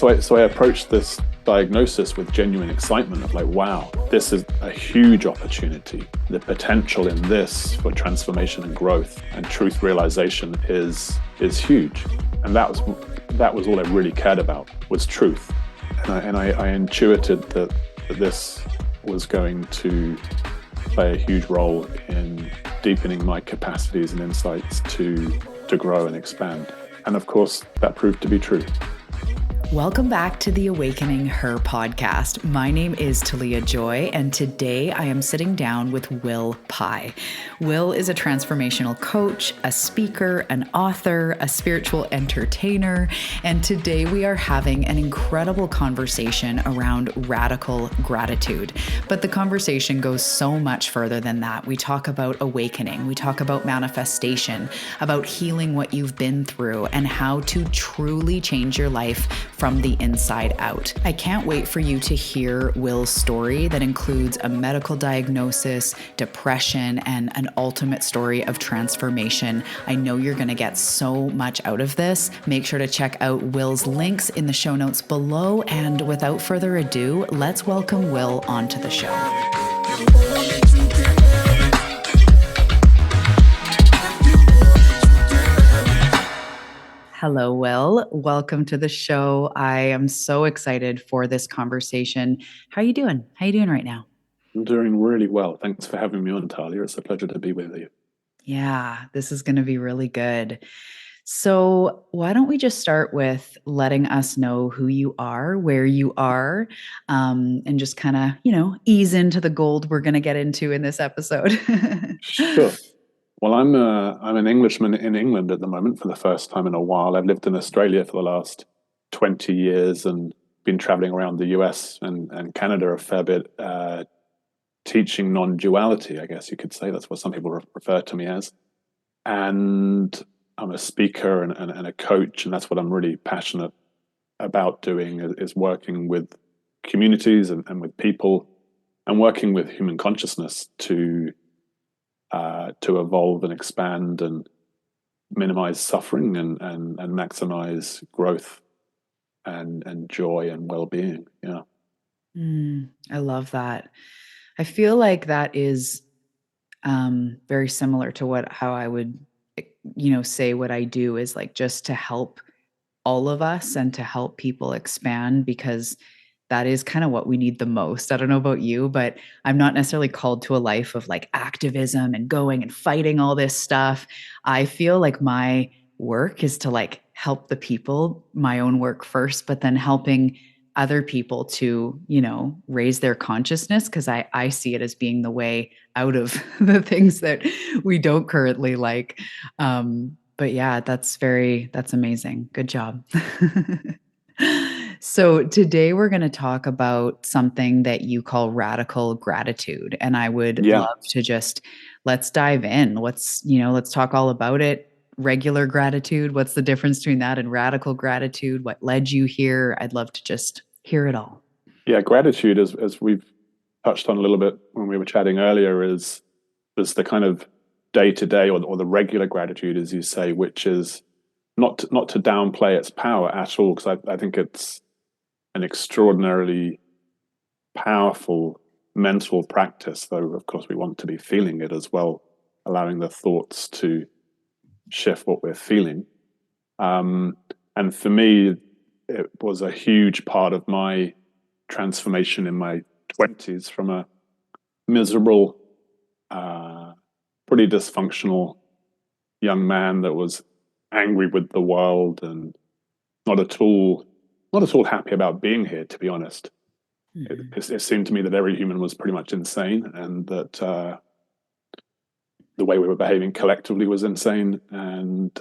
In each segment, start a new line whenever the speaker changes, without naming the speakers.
I approached this diagnosis with genuine excitement of like, wow, this is a huge opportunity. The potential in this for transformation and growth and truth realization is huge. And that was all I really cared about, was truth. And I intuited that this was going to play a huge role in deepening my capacities and insights to grow and expand. And of course, that proved to be true.
Welcome back to the Awakening Her podcast. My name is Talia Joy, and today I am sitting down with Will Pye. Will is a transformational coach, a speaker, an author, a spiritual entertainer, and today we are having an incredible conversation around radical gratitude. But the conversation goes so much further than that. We talk about awakening, we talk about manifestation, about healing what you've been through, and how to truly change your life from the inside out. I can't wait for you to hear Will's story that includes a medical diagnosis, depression, and an ultimate story of transformation. I know you're going to get so much out of this. Make sure to check out Will's links in the show notes below. And without further ado, let's welcome Will onto the show. Hello, Will. Welcome to the show. I am so excited for this conversation. How are you doing? How are you doing right now?
I'm doing really well. Thanks for having me on, Talia. It's a pleasure to be with you.
Yeah, this is going to be really good. So why don't we just start with letting us know who you are, where you are, and just kind of, ease into the gold we're going to get into in this episode.
Sure. Well, I'm an Englishman in England at the moment for the first time in a while. I've lived in Australia for the last 20 years and been traveling around the US and Canada a fair bit, teaching non-duality, I guess you could say. That's what some people refer to me as. And I'm a speaker and a coach, and that's what I'm really passionate about doing, is working with communities and with people and working with human consciousness to evolve and expand and minimize suffering and maximize growth and joy and well-being. Yeah.
I love that. I feel like that is very similar to how I would, say what I do is like just to help all of us and to help people expand, because that is kind of what we need the most. I don't know about you, but I'm not necessarily called to a life of like activism and going and fighting all this stuff. I feel like my work is to like help the people, my own work first, but then helping other people to, raise their consciousness, because I see it as being the way out of the things that we don't currently like. But yeah, that's amazing. Good job. So today we're going to talk about something that you call radical gratitude. And I would
Yeah.
love to let's dive in. Let's talk all about it. Regular gratitude. What's the difference between that and radical gratitude? What led you here? I'd love to just hear it all.
Yeah. Gratitude, as we've touched on a little bit when we were chatting earlier, is the kind of day-to-day or the regular gratitude, as you say, which is not to downplay its power at all, because I think it's an extraordinarily powerful mental practice, though of course we want to be feeling it as well, allowing the thoughts to shift what we're feeling. And for me, it was a huge part of my transformation in my 20s from a miserable, pretty dysfunctional young man that was angry with the world and not at all happy about being here, to be honest. Mm-hmm. It seemed to me that every human was pretty much insane, and that the way we were behaving collectively was insane. And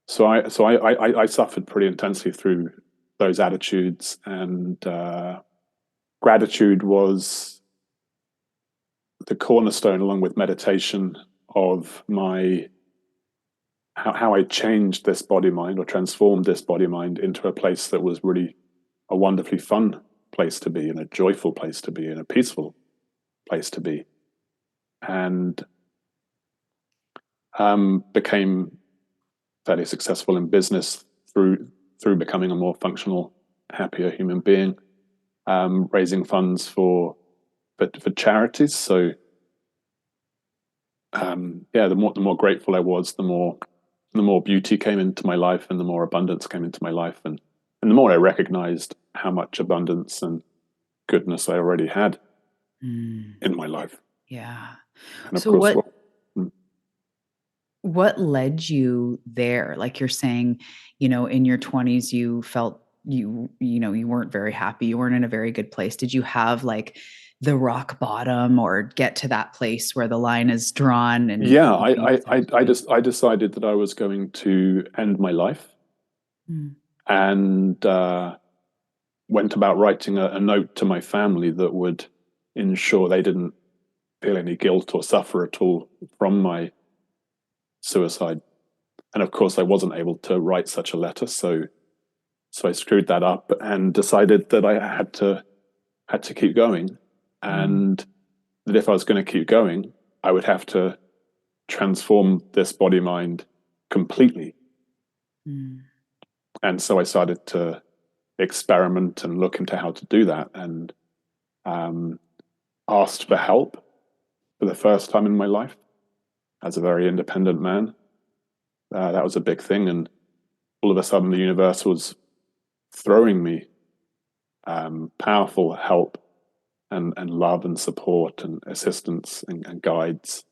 so I suffered pretty intensely through those attitudes, and gratitude was the cornerstone, along with meditation, of my how I changed this body mind, or transformed this body mind into a place that was really a wonderfully fun place to be, and a joyful place to be, and a peaceful place to be, and became fairly successful in business through becoming a more functional happier human being, raising funds for charities. So the more grateful I was, the more beauty came into my life, and the more abundance came into my life, and the more I recognized how much abundance and goodness I already had in my life.
Yeah.
And of
So
course,
what led you there? Like you're saying, in your 20s, you felt you weren't very happy. You weren't in a very good place. Did you have like the rock bottom, or get to that place where the line is drawn and
yeah,
you said,
I decided that I was going to end my life,
Mm.
and went about writing a note to my family that would ensure they didn't feel any guilt or suffer at all from my suicide. And of course, I wasn't able to write such a letter, so I screwed that up and decided that I had to keep going,
Mm.
and that if I was going to keep going, I would have to transform this body mind completely.
Mm.
And so I started to experiment and look into how to do that, and um, asked for help for the first time in my life as a very independent man. That was a big thing, and all of a sudden, the universe was throwing me powerful help and love and support and assistance and guides.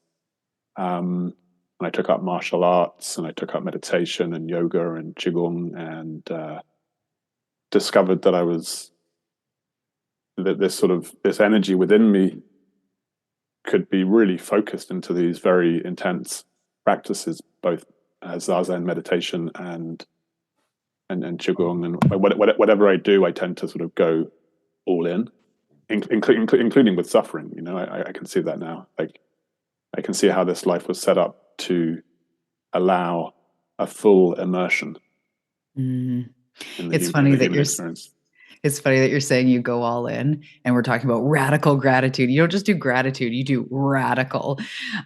And I took up martial arts, and I took up meditation and yoga and qigong, and discovered that I was that this energy within me could be really focused into these very intense practices, both zazen meditation and qigong, and whatever I do, I tend to sort of go all in, including with suffering. I can see that now. Like, I can see how this life was set up to allow a full immersion
Mm.
in
It's
in
funny
the
that
human
you're
experience.
It's funny that you're saying you go all in, and we're talking about radical gratitude. You don't just do gratitude, you do radical.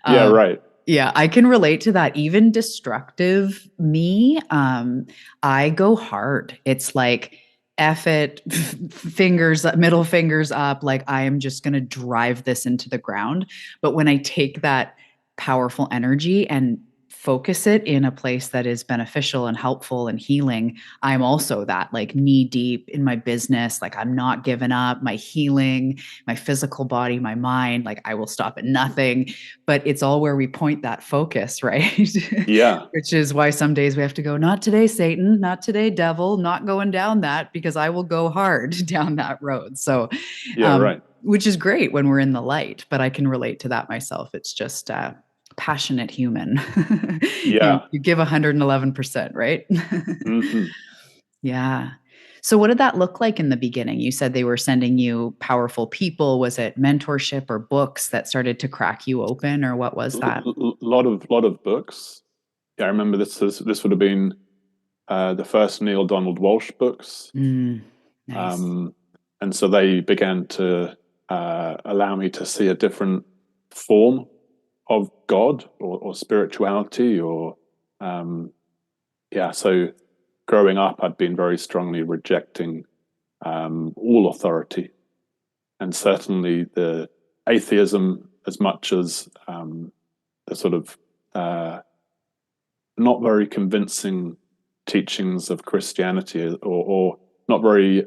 Yeah,
Um,
right.
yeah, I can relate to that. Even destructive me, I go hard. It's like, F it, fingers, middle fingers up. Like, I am just going to drive this into the ground. But when I take that powerful energy and focus it in a place that is beneficial and helpful and healing, I'm also that, like, knee deep in my business. Like, I'm not giving up my healing, my physical body, my mind. Like, I will stop at nothing. But it's all where we point that focus, right?
Yeah,
Which is why some days we have to go, not today, Satan, not today, devil, not going down that, because I will go hard down that road. So,
yeah, right.
which is great when we're in the light, but I can relate to that myself. It's just passionate human. you
Yeah.
you give 111%, right?
Hmm.
Yeah. So what did that look like in the beginning? You said they were sending you powerful people. Was it mentorship or books that started to crack you open, or what was that?
Lot of books. Yeah, I remember this would have been the first Neil Donald Walsh books.
Mm, nice.
Um, and so they began to allow me to see a different form of God, or spirituality, or yeah. So growing up, I'd been very strongly rejecting all authority, and certainly the atheism, as much as the sort of not very convincing teachings of Christianity, or not very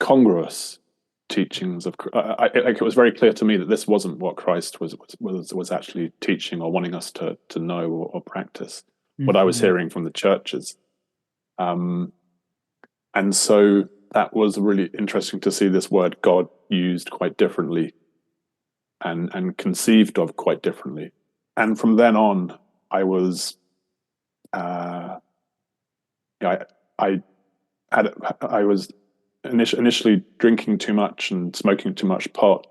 congruous teachings of. Like, it was very clear to me that this wasn't what Christ was actually teaching or wanting us to know or practice. What I was
Mhm.
hearing from the churches, um, and so that was really interesting to see this word God used quite differently, and conceived of quite differently. And from then on, I was uh, yeah, I was initially drinking too much and smoking too much pot,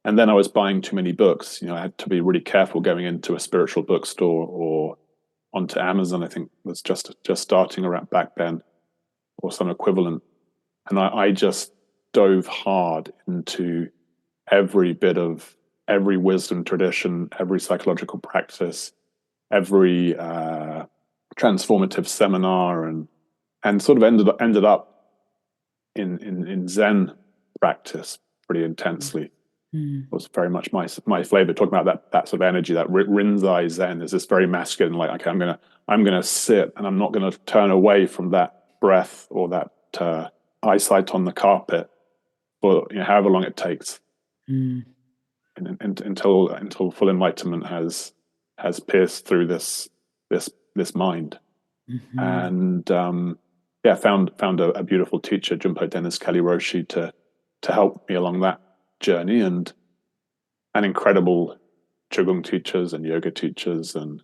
and then I was buying too many books. I had to be really careful going into a spiritual bookstore or onto Amazon. I think was just starting around back then, or some equivalent. And I just dove hard into every bit of every wisdom tradition, every psychological practice, every transformative seminar, and sort of ended up in Zen practice pretty intensely.
Mm.
Was very much my flavor. Talking about that sort of energy, that Rinzai Zen is this very masculine. Like, okay, I'm gonna sit, and I'm not gonna turn away from that breath or that eyesight on the carpet for however long it takes, until full enlightenment has pierced through this mind. And found a beautiful teacher, Jumpo Dennis Kelly Roshi, to help me along that journey, and incredible qigong teachers and yoga teachers, and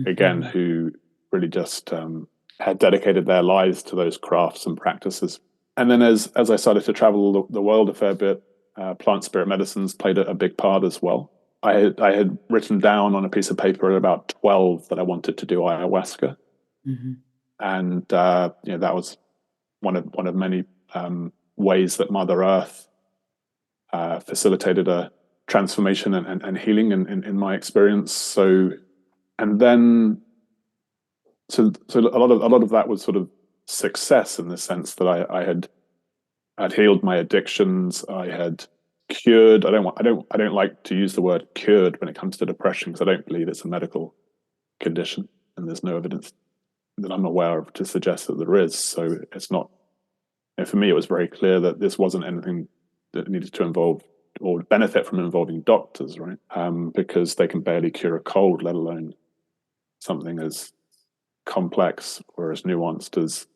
again, who really just had dedicated their lives to those crafts and practices. And then as I started to travel the world a fair bit, plant spirit medicines played a big part as well. I had written down on a piece of paper at about 12 that I wanted to do ayahuasca. And that was one of many ways that Mother Earth facilitated a transformation and healing in my experience. So a lot of that was sort of success, in the sense that I'd healed my addictions. I had cured. I don't like to use the word cured when it comes to depression, because I don't believe it's a medical condition, and there's no evidence that I'm aware of to suggest that there is. So it's not. And for me, it was very clear that this wasn't anything that needed to involve or benefit from involving doctors, right? Because they can barely cure a cold, let alone something as complex or as nuanced as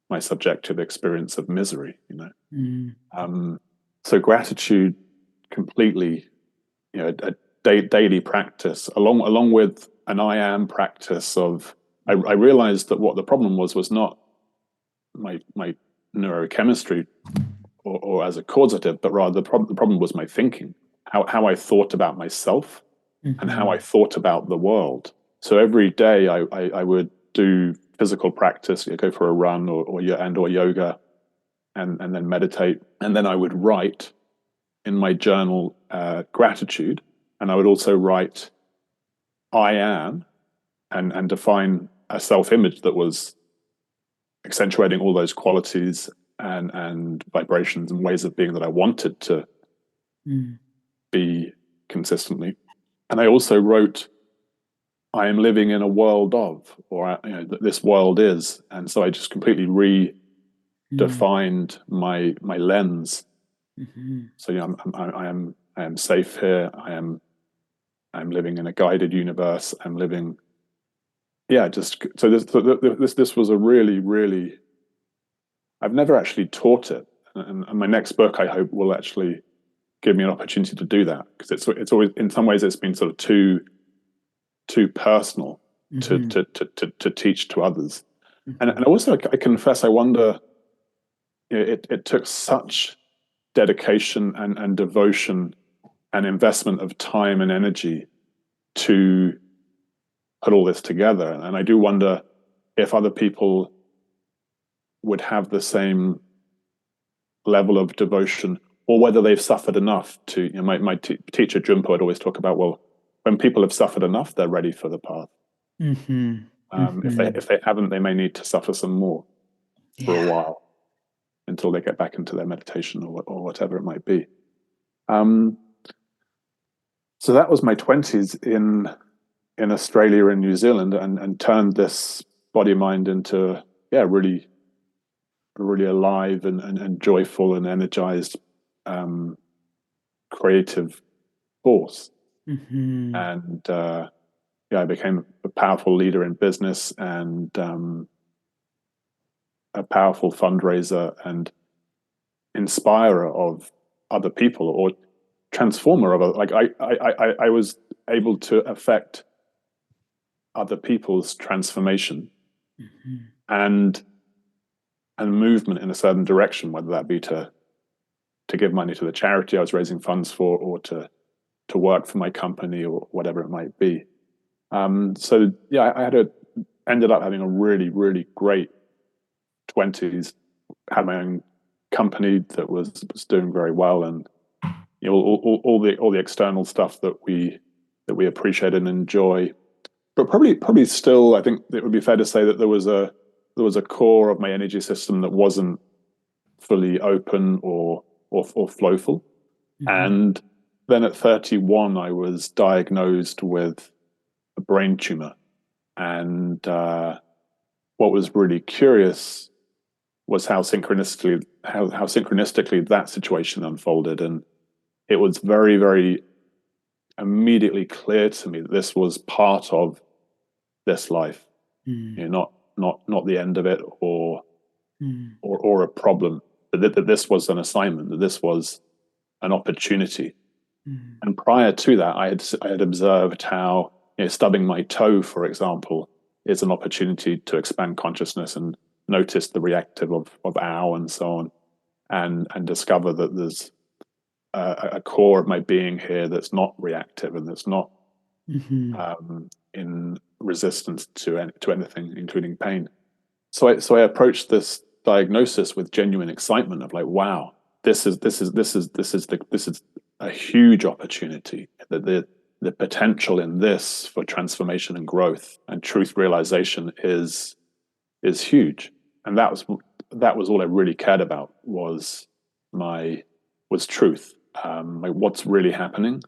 my subjective experience of misery, So gratitude, completely, a daily practice, along with an I am practice of. I realized that what the problem was not my neurochemistry or as a causative, but rather the problem was my thinking, how I thought about myself and how I thought about the world. So every day I would do physical practice, go for a run or yoga, and then meditate, and then I would write in my journal gratitude, and I would also write I am, and define a self-image that was accentuating all those qualities and vibrations and ways of being that I wanted to be consistently. And I also wrote, I am living in a world of, or this world is. And so I just completely redefined my lens. So I am safe here. I'm living in a guided universe. I'm living. So this was a really, really. I've never actually taught it, and my next book, I hope, will actually give me an opportunity to do that, because it's always, in some ways, it's been sort of too personal to teach to others, and also I confess I wonder, it took such dedication and devotion and investment of time and energy to put all this together, and I do wonder if other people would have the same level of devotion, or whether they've suffered enough to. My teacher Jumpo would always talk about, well, when people have suffered enough, they're ready for the path. If they haven't, they may need to suffer some more for a while until they get back into their meditation or whatever it might be. So that was my 20s in Australia and New Zealand, and turned this body mind into really alive and joyful and energized creative force. And I became a powerful leader in business, and a powerful fundraiser and inspirer of other people, or transformer of I was able to affect other people's transformation and movement in a certain direction, whether that be to give money to the charity I was raising funds for, or to work for my company, or whatever it might be. I ended up having a really, really great 20s. Had my own company that was doing very well, and all the external stuff that we appreciate and enjoy. But probably still, I think it would be fair to say that there was a core of my energy system that wasn't fully open or flowful.
Mm-hmm.
And then at 31, I was diagnosed with a brain tumor. And what was really curious was how synchronistically that situation unfolded. And it was very, very immediately clear to me that this was part of this life,
Mm-hmm.
not the end of it or
Mm-hmm.
a problem. That this was an assignment, that this was an opportunity. And prior to that, I had observed how, stubbing my toe, for example, is an opportunity to expand consciousness and notice the reactive of ow and so on, and discover that there's a core of my being here that's not reactive and that's not
Mm-hmm.
in resistance to anything, including pain. So I approached this diagnosis with genuine excitement of like, wow, this is a huge opportunity. The potential in this for transformation and growth and truth realization is huge. And that was all I really cared about was truth. Like what's really happening?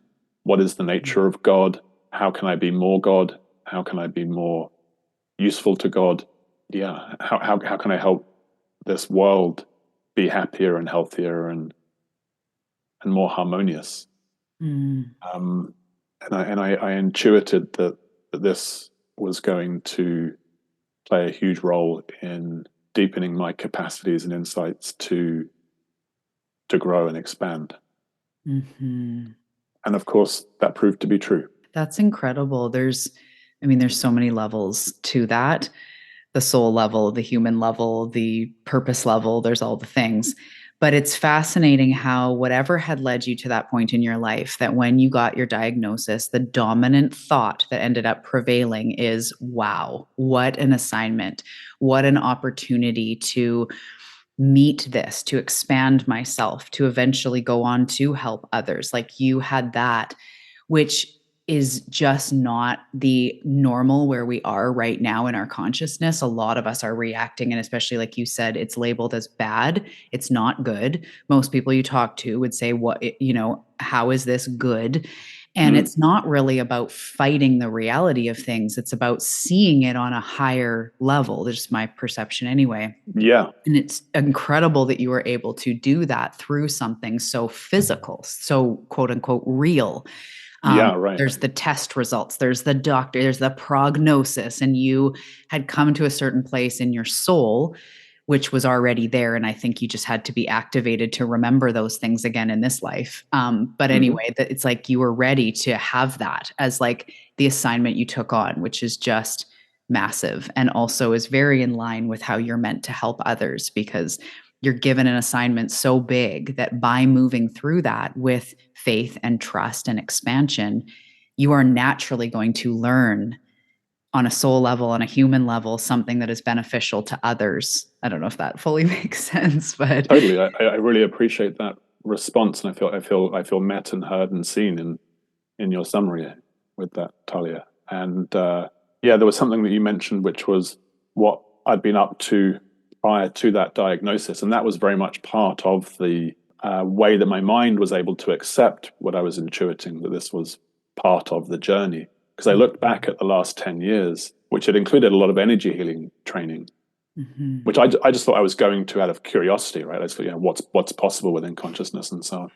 What is the nature of God? How can I be more God? How can I be more useful to God? Yeah. How can I help this world be happier and healthier and more harmonious?
Mm-hmm.
I intuited that this was going to play a huge role in deepening my capacities and insights to grow and expand.
Mm-hmm.
And of course, that proved to be true.
That's incredible. There's so many levels to that. The soul level, the human level, the purpose level, there's all the things. But it's fascinating how whatever had led you to that point in your life, that when you got your diagnosis, the dominant thought that ended up prevailing is, wow, what an assignment, what an opportunity to meet this, to expand myself, to eventually go on to help others. Like you had that, which is just not the normal where we are right now in our consciousness. A lot of us are reacting, and especially like you said, it's labeled as bad. It's not good. Most people you talk to would say, how is this good? And it's not really about fighting the reality of things. It's about seeing it on a higher level. There's my perception anyway.
Yeah.
And it's incredible that you were able to do that through something so physical, so quote unquote real.
Yeah, right.
There's the test results, there's the doctor, there's the prognosis, and you had come to a certain place in your soul, which was already there. And I think you just had to be activated to remember those things again in this life. But anyway, that it's like you were ready to have that as like the assignment you took on, which is just massive and also is very in line with how you're meant to help others, because you're given an assignment so big that by moving through that with faith and trust and expansion, you are naturally going to learn on a soul level, on a human level, something that is beneficial to others. I don't know if that fully makes sense, but
totally. I really appreciate that response, and I feel met and heard and seen in your summary with that, Talia. And there was something that you mentioned, which was what I'd been up to prior to that diagnosis, and that was very much part of the way that my mind was able to accept what I was intuiting, that this was part of the journey. Because I looked back at the last 10 years, which had included a lot of energy healing training, which I just thought I was going to out of curiosity, right? I just thought, what's possible within consciousness and so on.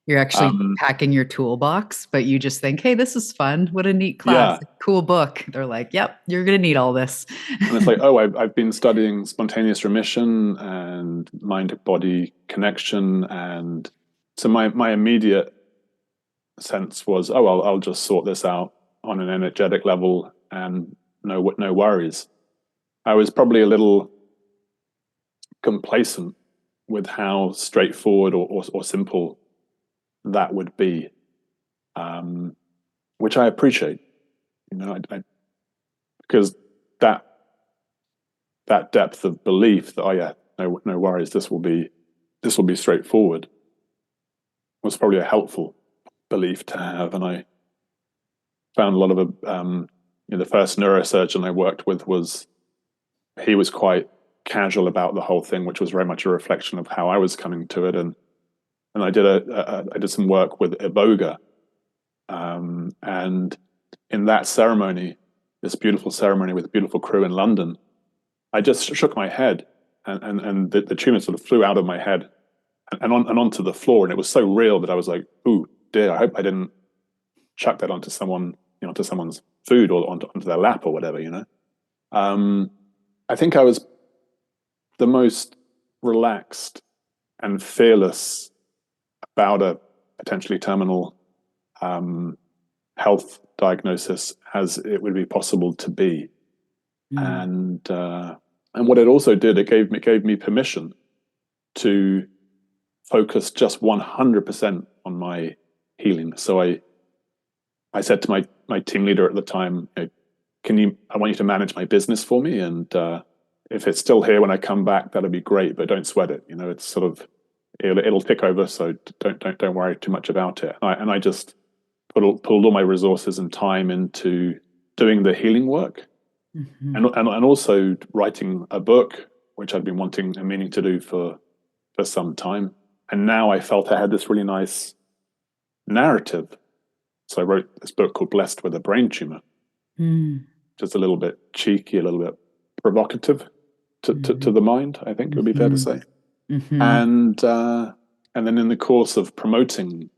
You're actually packing your toolbox, but you just think, hey, this is fun. What a neat class.
Yeah.
Cool book. They're like, yep, you're going to need all this.
And it's like, oh, I've been studying spontaneous remission and mind-body connection. And so my immediate sense was, oh, I'll just sort this out on an energetic level and no worries. I was probably a little complacent with how straightforward or simple that would be, which I appreciate, because that depth of belief that, oh yeah, no worries, this will be straightforward, was probably a helpful belief to have. And I found a lot of the first neurosurgeon I worked with he was quite casual about the whole thing, which was very much a reflection of how I was coming to it. And I did some work with Iboga, and in that ceremony, this beautiful ceremony with a beautiful crew in London, I just shook my head, and the tumor sort of flew out of my head and onto the floor, and it was so real that I was like, "Ooh, dear! I hope I didn't chuck that onto someone, onto someone's food or onto their lap or whatever." I think I was the most relaxed and fearless about a potentially terminal health diagnosis as it would be possible to be. And what it also did, it gave me permission to focus just 100% on my healing. So I said to my team leader at the time, I want you to manage my business for me, and if it's still here when I come back, that'll be great, but don't sweat it. It's sort of it'll tick over, so don't worry too much about it. And I just pulled all my resources and time into doing the healing work, and also writing a book, which I'd been wanting and meaning to do for some time. And now I felt I had this really nice narrative. So I wrote this book called Blessed with a Brain Tumor. Just a little bit cheeky, a little bit provocative to the mind, I think it would be fair to say. And then in the course of promoting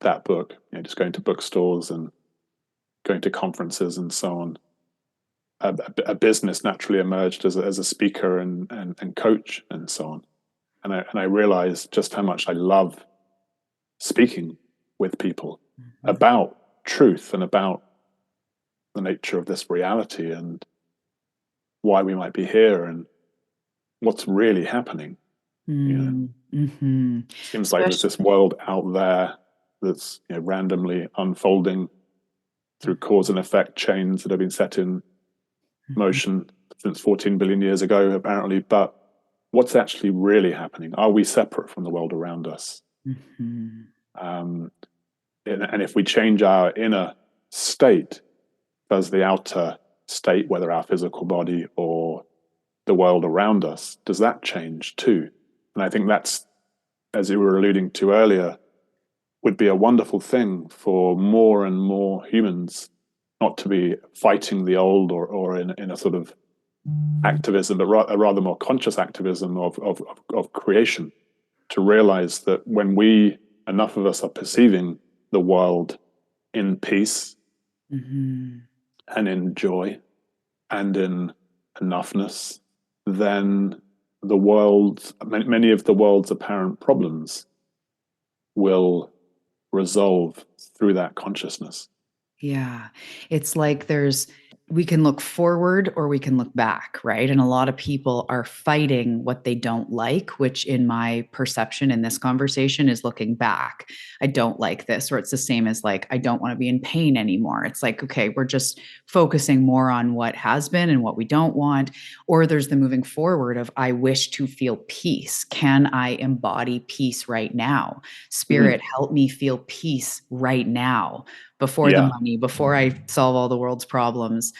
that book, just going to bookstores and going to conferences and so on, a business naturally emerged as a speaker and coach and so on. And I realized just how much I love speaking with people about truth and about the nature of this reality and why we might be here and what's really happening. Seems like there's this world out there that's randomly unfolding through cause and effect chains that have been set in motion since 14 billion years ago, apparently. But what's actually really happening? Are we separate from the world around us? And if we change our inner state, does the outer state, whether our physical body or the world around us, does that change too? And I think that's, as you were alluding to earlier, would be a wonderful thing for more and more humans not to be fighting the old or in a sort of activism, but a rather more conscious activism of creation, to realize that when enough of us are perceiving the world in peace and in joy and in enoughness, then many of the world's apparent problems will resolve through that consciousness.
Yeah. It's like we can look forward or we can look back, right? And a lot of people are fighting what they don't like, which in my perception in this conversation is looking back. I don't like this, or it's the same as like, I don't want to be in pain anymore. It's like, okay, we're just focusing more on what has been and what we don't want. Or there's the moving forward of, I wish to feel peace. Can I embody peace right now? Spirit, help me feel peace right now. Before the money, before I solve all the world's problems.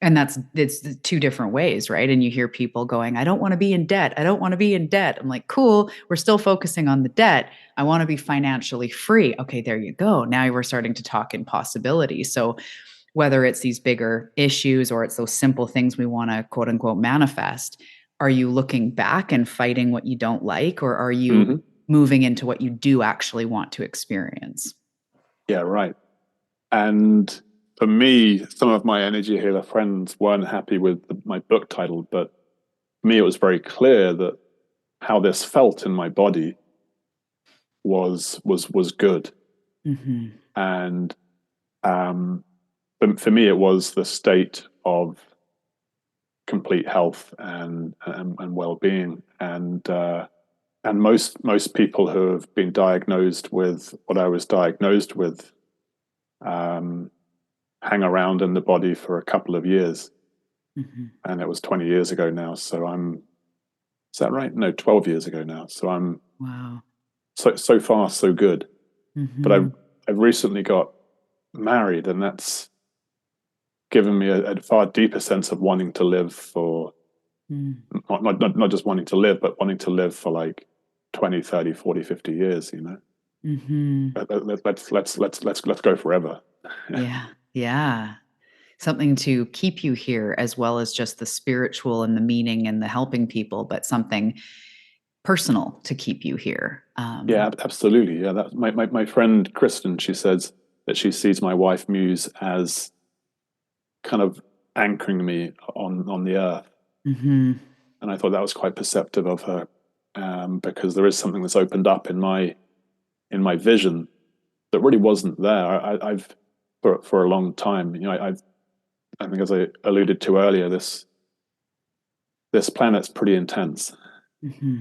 And it's two different ways, right? And you hear people going, I don't want to be in debt. I don't want to be in debt. I'm like, cool. We're still focusing on the debt. I want to be financially free. Okay, there you go. Now we're starting to talk in possibilities. So whether it's these bigger issues or it's those simple things we want to quote unquote manifest, are you looking back and fighting what you don't like? Or are you moving into what you do actually want to experience?
Yeah, right. And for me, some of my energy healer friends weren't happy with my book title, but for me, it was very clear that how this felt in my body was good. And but for me, it was the state of complete health and well-being. And most people who have been diagnosed with what I was diagnosed with hang around in the body for a couple of years. And it was 20 years ago now. So is that right? No, 12 years ago now. So I'm
wow.
So far so good. But I've recently got married, and that's given me a far deeper sense of wanting to live for
Mm.
Not just wanting to live, but wanting to live for like 20, 30, 40, 50 years, you know.
Hmm.
Let's go forever.
Yeah. Yeah. Something to keep you here, as well as just the spiritual and the meaning and the helping people, but something personal to keep you here.
Yeah, absolutely. Yeah, that my friend Kristen, she says that she sees my wife Muse as kind of anchoring me on the earth,
Hmm.
and I thought that was quite perceptive of her, because there is something that's opened up in my vision that really wasn't there. I've for a long time, you know, I think, as I alluded to earlier, this planet's pretty intense,
Hmm.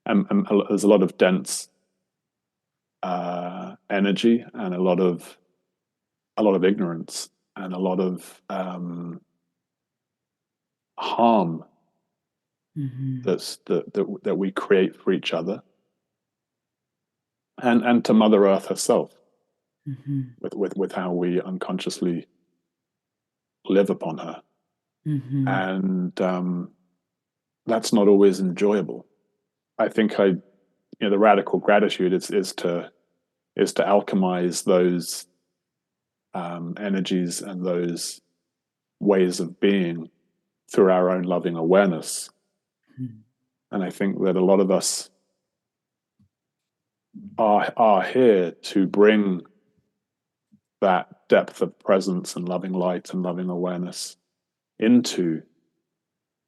and there's a lot of dense energy and a lot of ignorance and a lot of harm
Hmm.
that we create for each other and to Mother Earth herself
Hmm.
with how we unconsciously live upon her,
Hmm.
and that's not always enjoyable. I think the radical gratitude is to alchemize those energies and those ways of being through our own loving awareness. And I think that a lot of us are here to bring that depth of presence and loving light and loving awareness into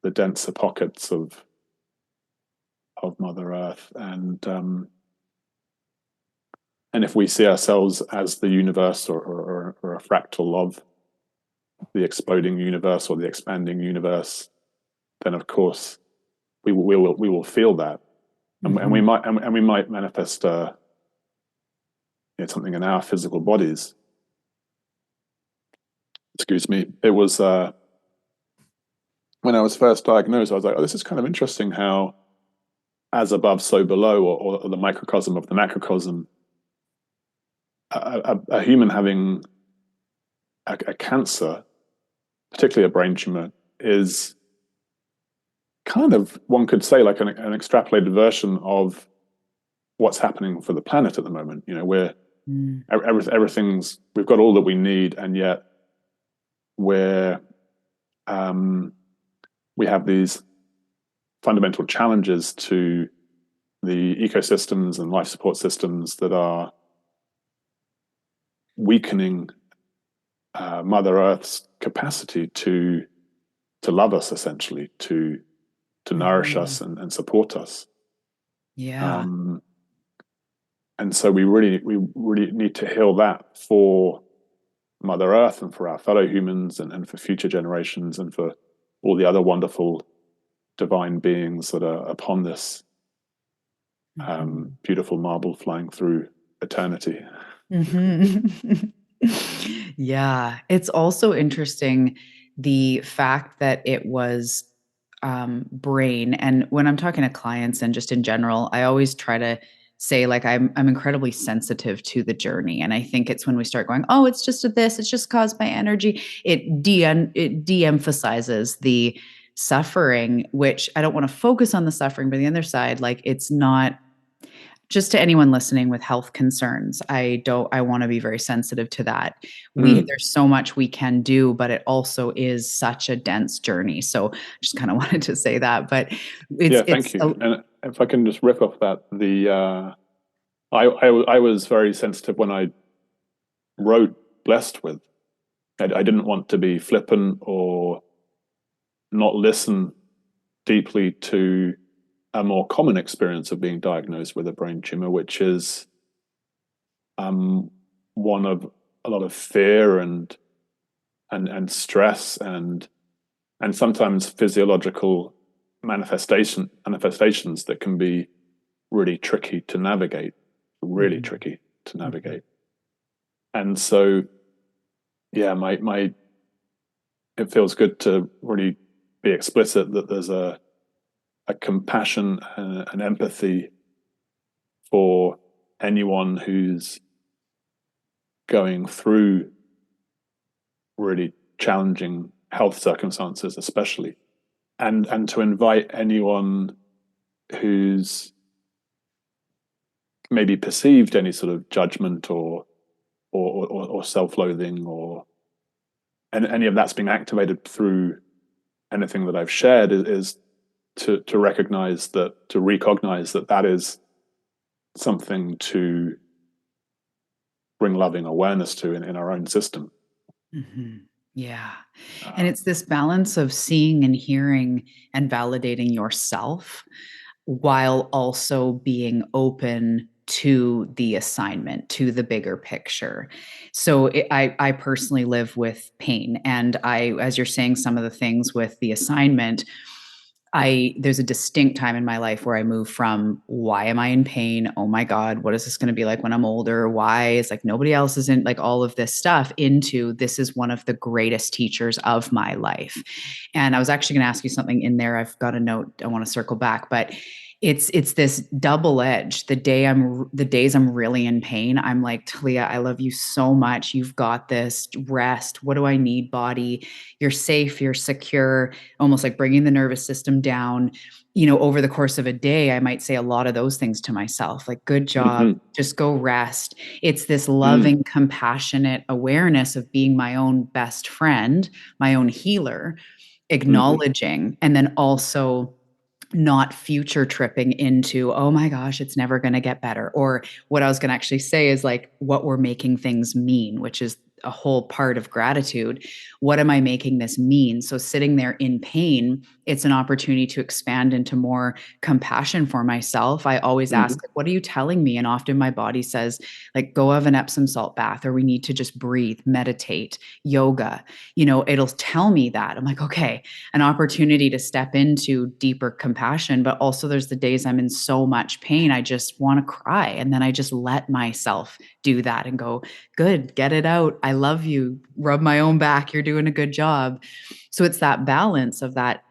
the denser pockets of Mother Earth. And if we see ourselves as the universe, or a fractal of the exploding universe or the expanding universe, then of course we will feel that, and
Hmm.
we might manifest something in our physical bodies. Excuse me. It was when I was first diagnosed, I was like, oh, this is kind of interesting how as above, so below, or the microcosm of the macrocosm, a human having a cancer, particularly a brain tumor, is kind of, one could say, like an extrapolated version of what's happening for the planet at the moment. You know, everything's, we've got all that we need, and yet we're we have these fundamental challenges to the ecosystems and life support systems that are weakening Mother Earth's capacity to love us, essentially, to nourish
Hmm.
us and support us.
Yeah.
Um, and so we really need to heal that for Mother Earth and for our fellow humans, and for future generations, and for all the other wonderful divine beings that are upon this
Hmm.
beautiful marble flying through eternity.
Hmm. Yeah. It's also interesting the fact that it was brain. And when I'm talking to clients and just in general, I always try to say, like, I'm incredibly sensitive to the journey. And I think it's when we start going, oh, it's just a this, it's just caused by energy, it de-emphasizes the suffering, which I don't want to focus on the suffering, but the other side, like, it's not just to anyone listening with health concerns. I want to be very sensitive to that.
Mm.
There's so much we can do, but it also is such a dense journey. So just kind of wanted to say that, but
Yeah,
it's
thank you. And if I can just riff off that, I was very sensitive when I wrote Blessed With. I didn't want to be flippant or not listen deeply to a more common experience of being diagnosed with a brain tumor, which is um, one of a lot of fear and stress, and sometimes physiological manifestations that can be really tricky to navigate, really
Mhm,
tricky to
mhm,
navigate. And so, yeah, my it feels good to really be explicit that there's a compassion and an empathy for anyone who's going through really challenging health circumstances, especially. and to invite anyone who's maybe perceived any sort of judgment or self-loathing or any of that's being activated through anything that I've shared is to recognize that, to recognize that that is something to bring loving awareness to in our own system.
Mm-hmm. Yeah. And
Uh,
it's this balance of seeing and hearing and validating yourself while also being open to the assignment, to the bigger picture. So I personally live with pain, and as you're saying, some of the things with the assignment, there's a distinct time in my life where I move from why am I in pain? Oh my God, what is this going to be like when I'm older? Why is like nobody else isn't like all of this stuff into this is one of the greatest teachers of my life. And I was actually going to ask you something in there. I've got a note I want to circle back, but it's this double edge. The days I'm really in pain, I'm like, Talia, I love you so much. You've got this. Rest. What do I need, body? You're safe, you're secure, almost like bringing the nervous system down. Over the course of a day, I might say a lot of those things to myself, like, good job,
mm-hmm,
just go rest. It's this
mm,
loving, compassionate awareness of being my own best friend, my own healer,
mm-hmm,
acknowledging, and then also not future tripping into, oh my gosh, it's never going to get better. Or what I was going to actually say is like what we're making things mean, which is a whole part of gratitude. What am I making this mean? So sitting there in pain, it's an opportunity to expand into more compassion for myself. I always
mm-hmm.
ask, like, what are you telling me? And often my body says, like, go have an Epsom salt bath, or we need to just breathe, meditate, yoga. It'll tell me that. I'm like, okay, an opportunity to step into deeper compassion. But also, there's the days I'm in so much pain, I just want to cry. And then I just let myself do that and go, good, get it out. I love you. Rub my own back. You're doing a good job. So it's that balance of that.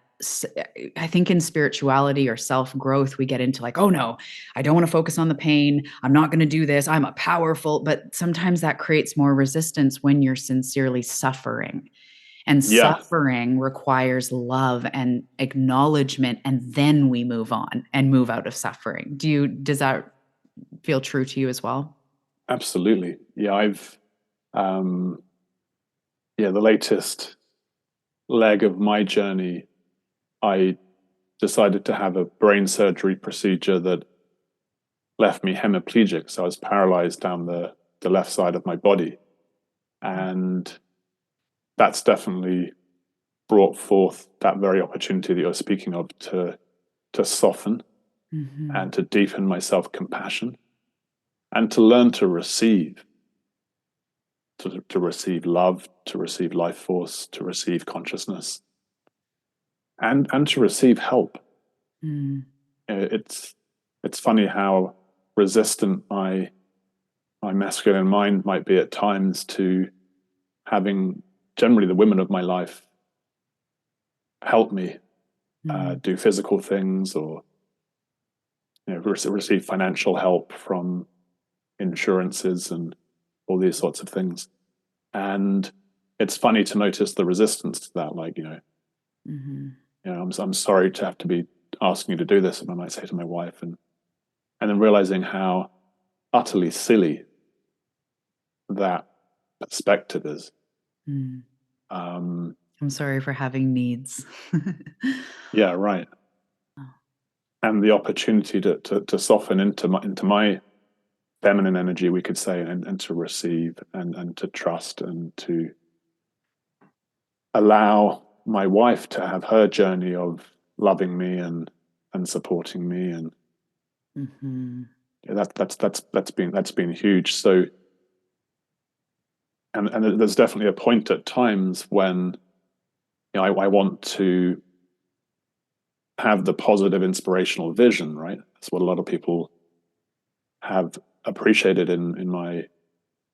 I think in spirituality or self growth, we get into like, oh no, I don't want to focus on the pain. I'm not going to do this. I'm a powerful, but sometimes that creates more resistance when you're sincerely suffering. And
Yeah,
suffering requires love and acknowledgement, and then we move on and move out of suffering. Does that feel true to you as well?
absolutely. Yeah, um, the latest leg of my journey, I decided to have a brain surgery procedure that left me hemiplegic. So I was paralyzed down the left side of my body. And that's definitely brought forth that very opportunity that you're speaking of to soften
Mm-hmm.
and to deepen my self-compassion and to learn to receive, to receive love, to receive life force, to receive consciousness, and to receive help.
Mm.
It's funny how resistant my masculine mind might be at times to having generally the women of my life help me
Mm.
do physical things or receive financial help from insurances and all these sorts of things. And it's funny to notice the resistance to that. Like,
Mm-hmm.
I'm sorry to have to be asking you to do this, and I might say to my wife, and then realizing how utterly silly that perspective is.
Mm.
Um,
I'm sorry for having needs.
yeah, right.
Oh.
And the opportunity to soften into my feminine energy, we could say, and to receive and to trust and to allow my wife to have her journey of loving me and supporting me, and
Mm-hmm.
that's been huge. So and there's definitely a point at times when I want to have the positive inspirational vision, right? That's what a lot of people have appreciated in my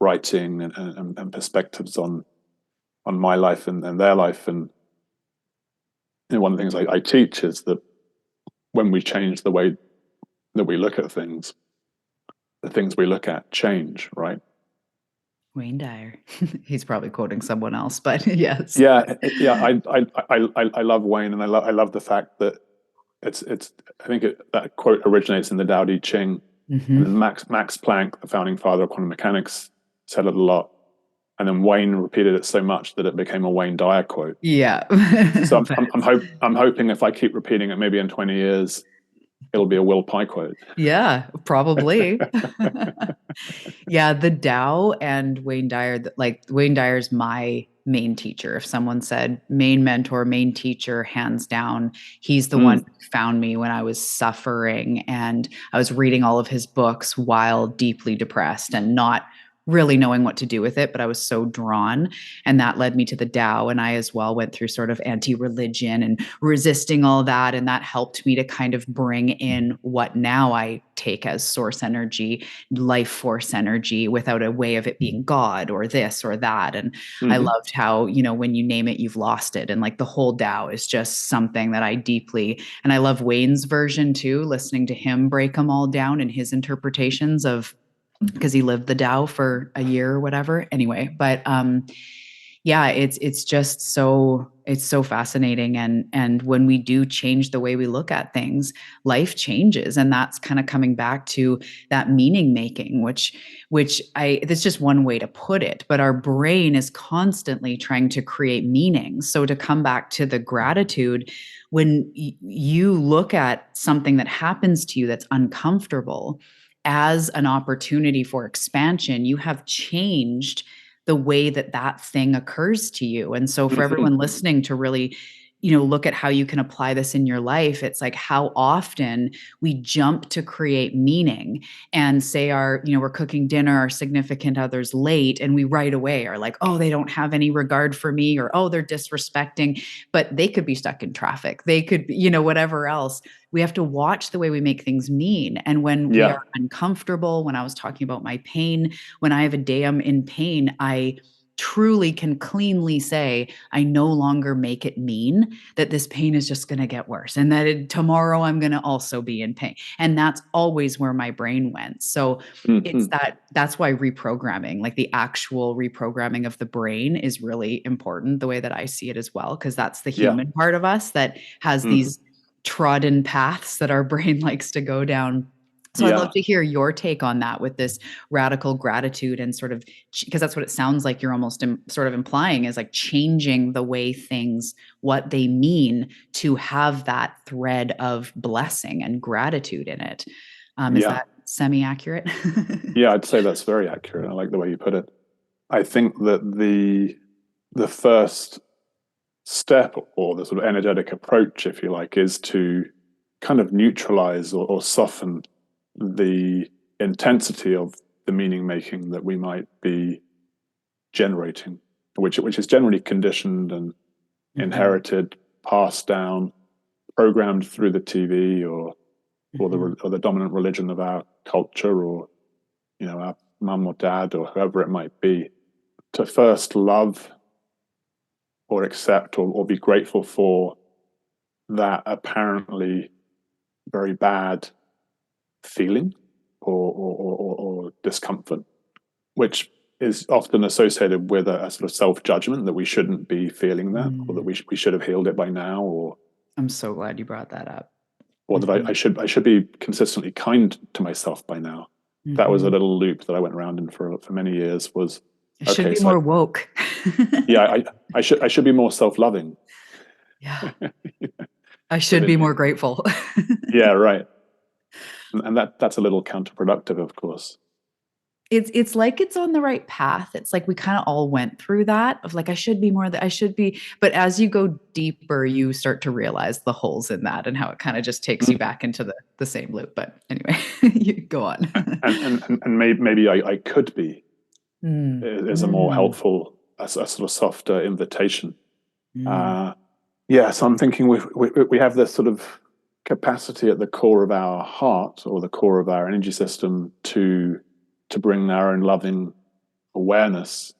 writing and perspectives on my life and their life. And one of the things I teach is that when we change the way that we look at things, the things we look at change, right?
Wayne Dyer. He's probably quoting someone else, but yes.
Yeah, yeah. I love Wayne, and I love the fact that it's. I think that quote originates in the Tao Te Ching, and then
Hmm.
Max Planck, the founding father of quantum mechanics, said it a lot, and then Wayne repeated it so much that it became a Wayne Dyer quote.
Yeah.
So I'm hoping if I keep repeating it, maybe in 20 years, it'll be a Will Pye quote.
Yeah, probably. Yeah, the Tao and Wayne Dyer, like Wayne Dyer's my main teacher. If someone said main mentor, main teacher, hands down, he's the one
Mm,
who found me when I was suffering and I was reading all of his books while deeply depressed and not really knowing what to do with it, but I was so drawn. And that led me to the Tao. And I as well went through sort of anti-religion and resisting all that. And that helped me to kind of bring in what now I take as source energy, life force energy, without a way of it being God or this or that. And I
hmm
loved how, you know, when you name it, you've lost it. And like the whole Tao is just something that I deeply, and I love Wayne's version too, listening to him break them all down and his interpretations of, because he lived the Tao for a year or whatever. Anyway, but yeah, it's just so, it's so fascinating. And when we do change the way we look at things, life changes. And that's kind of coming back to that meaning making, which I, that's just one way to put it, but our brain is constantly trying to create meaning. So to come back to the gratitude, when you look at something that happens to you that's uncomfortable as an opportunity for expansion, you have changed the way that that thing occurs to you. And so for
hmm
everyone listening to really, you know, look at how you can apply this in your life, it's like how often we jump to create meaning and say our, you know, we're cooking dinner, our significant other's late, and we right away are like, oh, they don't have any regard for me, or oh, they're disrespecting, but they could be stuck in traffic. They could, you know, whatever else. We have to watch the way we make things mean. And when we are
Yeah,
uncomfortable, when I was talking about my pain, when I have a day I'm in pain, I truly can cleanly say, I no longer make it mean that this pain is just going to get worse and that tomorrow I'm going to also be in pain. And that's always where my brain went. So it's
hmm
that's why reprogramming, like the actual reprogramming of the brain, is really important, the way that I see it as well, because that's the
yeah,
human part of us that has
hmm
these trodden paths that our brain likes to go down. So I'd love
yeah,
to hear your take on that with this radical gratitude and sort of, because that's what it sounds like you're almost sort of implying, is like changing the way things, what they mean, to have that thread of blessing and gratitude in it. Is
yeah,
that semi accurate?
yeah. I'd say that's very accurate. I like the way you put it. I think that the first step, or the sort of energetic approach, if you like, is to kind of neutralize or soften the intensity of the meaning making that we might be generating, which is generally conditioned and
Hmm.
inherited, passed down, programmed through the TV
Hmm.
or the dominant religion of our culture, or our mum or dad or whoever it might be. To first love or accept or be grateful for that apparently very bad feeling or discomfort, which is often associated with a sort of self-judgment that we shouldn't be feeling that, or that
Mm.
we should have healed it by now,
I'm so glad you brought that up.
or that
Hmm.
I should be consistently kind to myself by now. That was a
Hmm.
little loop that I went around in for many years. Was
It should
okay,
be
so
more woke.
yeah, I should be more self-loving.
Yeah. I
But
should be
then,
more grateful.
yeah, right, and that's a little counterproductive, of course.
It's like it's on the right path. It's like we kind of all went through that of like, I should be more, that I should be. But as you go deeper, you start to realize the holes in that and how it kind of just takes you
Mm.
back into the same loop. But anyway, you go on.
And maybe I could be
Mm,
is a more
mm,
helpful, a sort of softer invitation.
mm,
Uh, yeah, so I'm thinking we have this sort of capacity at the core of our heart, or the core of our energy system, to bring our own loving awareness,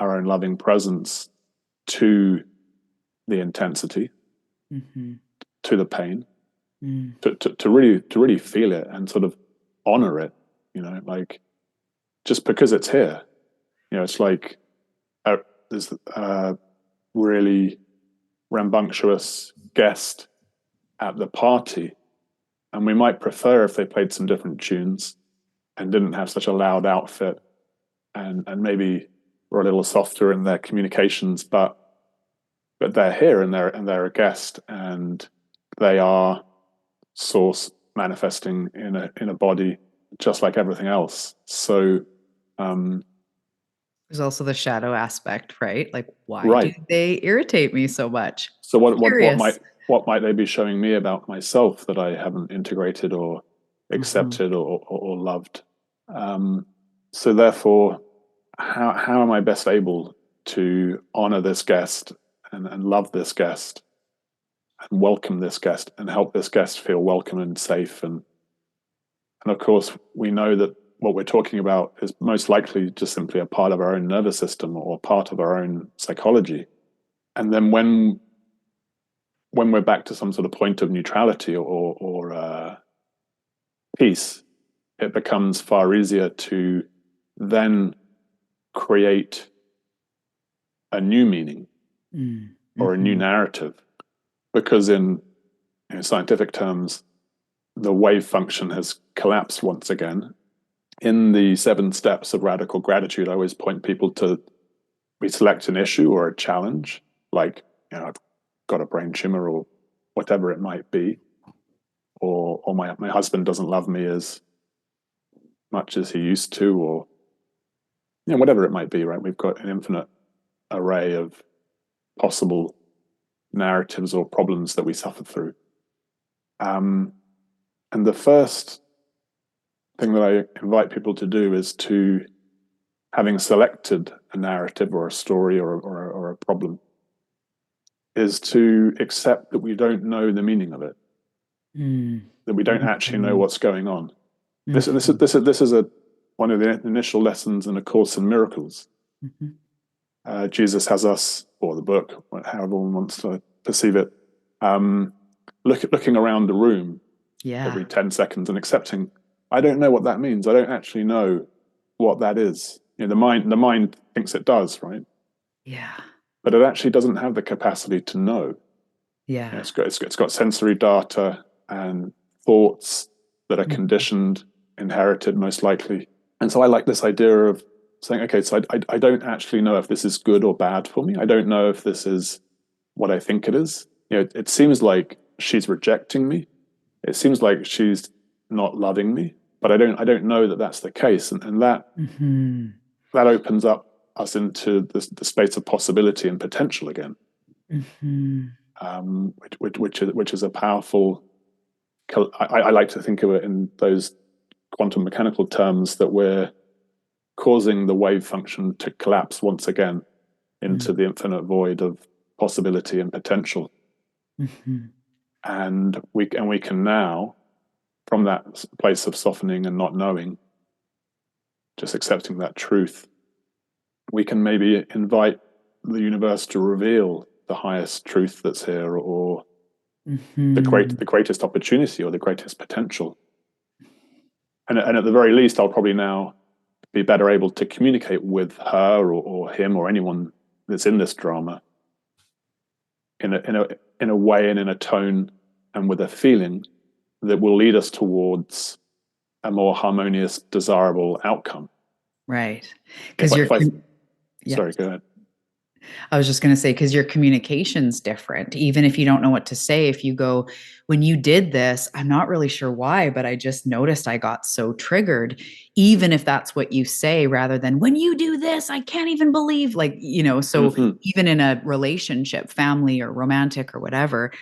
our own loving presence to the intensity,
mhm,
to the pain,
mm,
to really feel it and sort of honor it, like just because it's here. It's like there's a really rambunctious guest at the party, and we might prefer if they played some different tunes and didn't have such a loud outfit, and maybe were a little softer in their communications, but they're here, and they're a guest, and they are source manifesting in a body just like everything else. So
there's also the shadow aspect, right? Like, why do
right.
they irritate me so much?
So
Curious.
what might they be showing me about myself that I haven't integrated or
Mm-hmm.
accepted or loved? So therefore, how am I best able to honor this guest and love this guest and welcome this guest and help this guest feel welcome and safe? And of course, we know that what we're talking about is most likely just simply a part of our own nervous system or part of our own psychology. And then when we're back to some sort of point of neutrality or peace, it becomes far easier to then create a new meaning or a new narrative. Because in scientific terms, the wave function has collapsed once again. In the 7 steps of radical gratitude, I always point people to, we select an issue or a challenge, like, I've got a brain tumor or whatever it might be, or my husband doesn't love me as much as he used to, or whatever it might be, right? We've got an infinite array of possible narratives or problems that we suffer through. And the first thing that I invite people to do is to, having selected a narrative or a story or a problem, is to accept that we don't know the meaning of it, that we don't actually know what's going on. This is one of the initial lessons in A Course in Miracles. Jesus has us, or the book, however one wants to perceive it, looking around the room every 10 seconds and accepting, I don't know what that means. I don't actually know what that is. The mind thinks it does, right?
Yeah.
But it actually doesn't have the capacity to know.
Yeah.
It's got sensory data and thoughts that are conditioned, inherited most likely. And so I like this idea of saying, okay, so I don't actually know if this is good or bad for me. I don't know if this is what I think it is. It seems like she's rejecting me. It seems like she's not loving me, but I don't know that that's the case. And that opens up us into the space of possibility and potential again, which is a powerful. I like to think of it in those quantum mechanical terms, that we're causing the wave function to collapse once again into the infinite void of possibility and potential. And we can now, from that place of softening and not knowing, just accepting that truth, we can maybe invite the universe to reveal the highest truth that's here, or the greatest opportunity or the greatest potential. And at the very least, I'll probably now be better able to communicate with her or him or anyone that's in this drama in a way and in a tone and with a feeling that will lead us towards a more harmonious, desirable outcome.
Right. Because
sorry, go ahead.
I was just going to say, because your communication's different. Even if you don't know what to say, if you go, when you did this, I'm not really sure why, but I just noticed I got so triggered. Even if that's what you say, rather than when you do this, I can't even believe, so even in a relationship, family or romantic or whatever,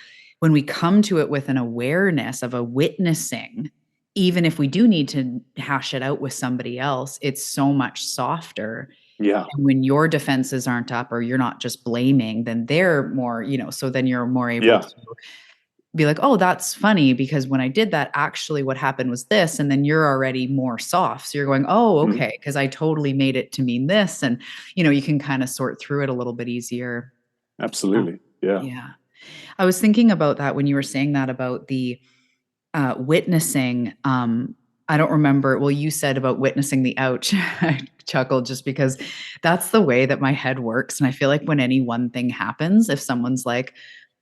when we come to it with an awareness of a witnessing, even if we do need to hash it out with somebody else, it's so much softer.
Yeah.
And when your defenses aren't up, or you're not just blaming, then they're more, so then you're more able to be like, oh, that's funny, because when I did that, actually what happened was this. And then you're already more soft. So you're going, oh, okay, because I totally made it to mean this. And, you can kind of sort through it a little bit easier.
Absolutely. Yeah.
Yeah. I was thinking about that when you were saying that about the witnessing. I don't remember. Well, you said about witnessing the ouch. I chuckled just because that's the way that my head works. And I feel like when any one thing happens, if someone's like,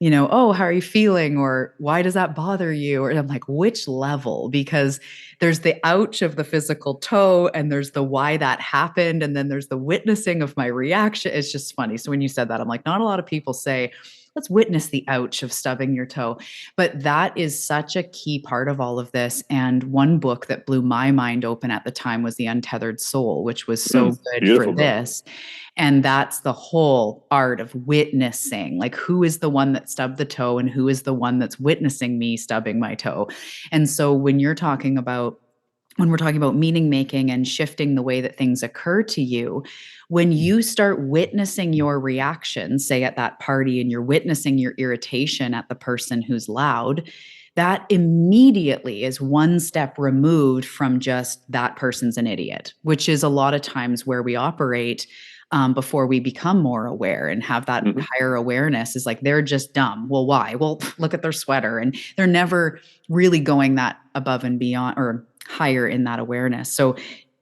oh, how are you feeling? Or why does that bother you? Or I'm like, which level? Because there's the ouch of the physical toe, and there's the why that happened. And then there's the witnessing of my reaction. It's just funny. So when you said that, I'm like, not a lot of people say, let's witness the ouch of stubbing your toe. But that is such a key part of all of this. And one book that blew my mind open at the time was The Untethered Soul, which was so good for
Beautiful book.
this. And that's the whole art of witnessing, like who is the one that stubbed the toe and who is the one that's witnessing me stubbing my toe. And so when we're talking about meaning making and shifting the way that things occur to you, when you start witnessing your reaction, say at that party, and you're witnessing your irritation at the person who's loud, that immediately is one step removed from just that person's an idiot, which is a lot of times where we operate before we become more aware and have that higher awareness is like, they're just dumb. Well, why? Well, look at their sweater. And they're never really going that above and beyond or higher in that awareness. So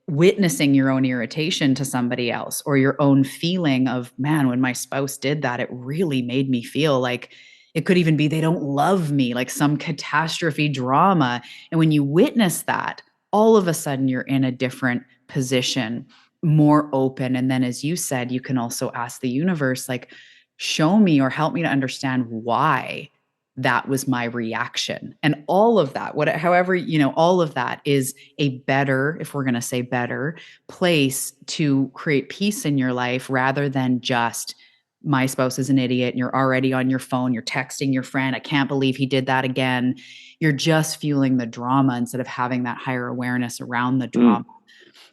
witnessing your own irritation to somebody else, or your own feeling of, man, when my spouse did that, it really made me feel like, it could even be they don't love me, like some catastrophe drama. And when you witness that, all of a sudden you're in a different position, more open. And then, as you said, you can also ask the universe, like, show me or help me to understand why that was my reaction. And all of that, however, all of that is a better, if we're going to say better, place to create peace in your life, rather than just, my spouse is an idiot and you're already on your phone, you're texting your friend, I can't believe he did that again. You're just fueling the drama instead of having that higher awareness around the drama.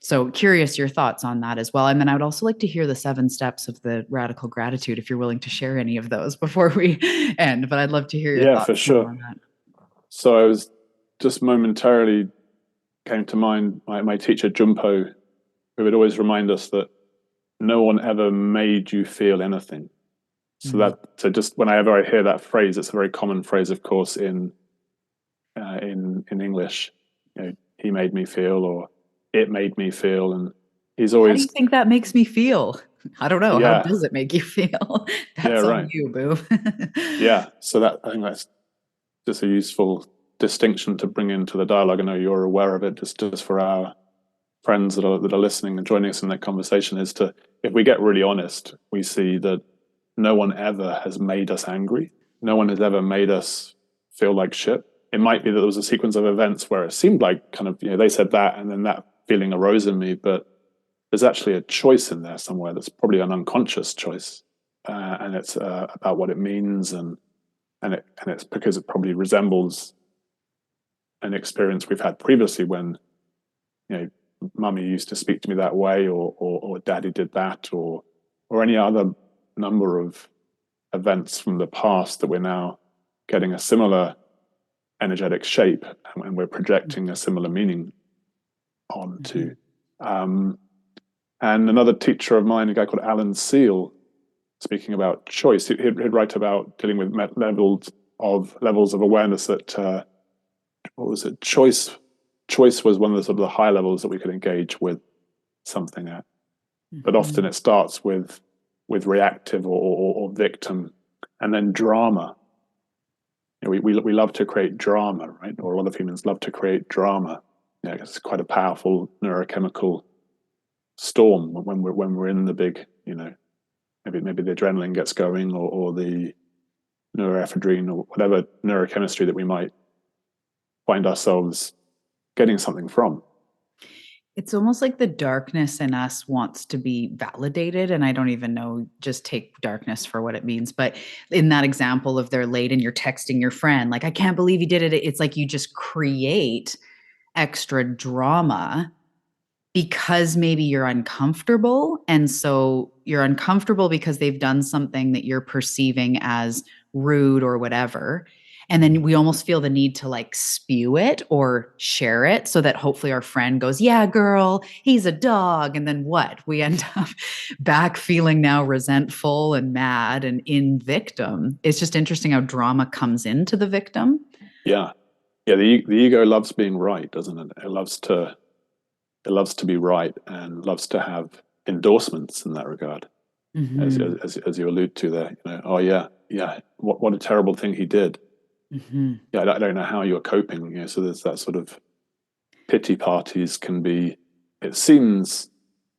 So curious your thoughts on that as well. And then I would also like to hear the 7 steps of the radical gratitude, if you're willing to share any of those before we end. But I'd love to hear your thoughts
for sure.
on that.
So I was just momentarily came to mind my teacher Jumpo, who would always remind us that no one ever made you feel anything. So just whenever I hear that phrase, it's a very common phrase, of course, in English. He made me feel, or it made me feel, and he's always.
How do you think that makes me feel? I don't know.
Yeah.
How does it make you feel? That's on you, boo.
Yeah. So I think that's just a useful distinction to bring into the dialogue. I know you're aware of it, just for our friends that are listening and joining us in that conversation, is to, if we get really honest, we see that no one ever has made us angry. No one has ever made us feel like shit. It might be that there was a sequence of events where it seemed like kind of, they said that, and then that feeling arose in me, but there's actually a choice in there somewhere that's probably an unconscious choice, and it's about what it means, and it's because it probably resembles an experience we've had previously when, mummy used to speak to me that way, or daddy did that, or any other number of events from the past that we're now getting a similar energetic shape, and we're projecting a similar meaning onto. And another teacher of mine, a guy called Alan Seal, speaking about choice, he'd write about dealing with levels of awareness that what was it? Choice was one of the sort of the high levels that we could engage with something at, but often it starts with reactive or victim, and then drama. We love to create drama, right? Or a lot of humans love to create drama. It's quite a powerful neurochemical storm when we're in the big, maybe the adrenaline gets going, or the neuroephedrine, or whatever neurochemistry that we might find ourselves getting something from.
It's almost like the darkness in us wants to be validated. And I don't even know, just take darkness for what it means. But in that example of they're late and you're texting your friend, like, I can't believe you did it. It's like you just create extra drama because maybe you're uncomfortable. And so you're uncomfortable because they've done something that you're perceiving as rude or whatever. And then we almost feel the need to like spew it or share it so that hopefully our friend goes, yeah, girl, he's a dog. And then what? We end up back feeling now resentful and mad and in victim. It's just interesting how drama comes into the victim.
Yeah. Yeah, the ego loves being right, doesn't it? It loves to be right and loves to have endorsements in that regard, as
Mm-hmm.
as you allude to there. Oh yeah, yeah, what a terrible thing he did.
Mm-hmm.
Yeah, I don't know how you're coping. So there's that sort of pity parties can be. It seems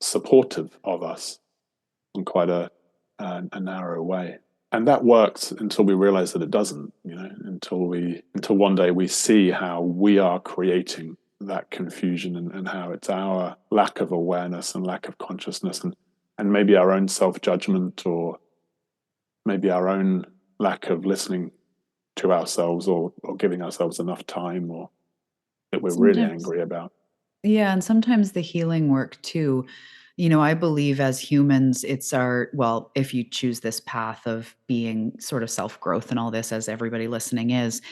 supportive of us in quite a narrow way, and that works until we realize that it doesn't. Until one day we see how we are creating that confusion, and how it's our lack of awareness and lack of consciousness, and maybe our own self-judgment, or maybe our own lack of listening to ourselves, or giving ourselves enough time, or that we're really
Sometimes.
angry about.
Yeah, and sometimes the healing work too. I believe as humans, it's well, if you choose this path of being sort of self growth and all this, as everybody listening is,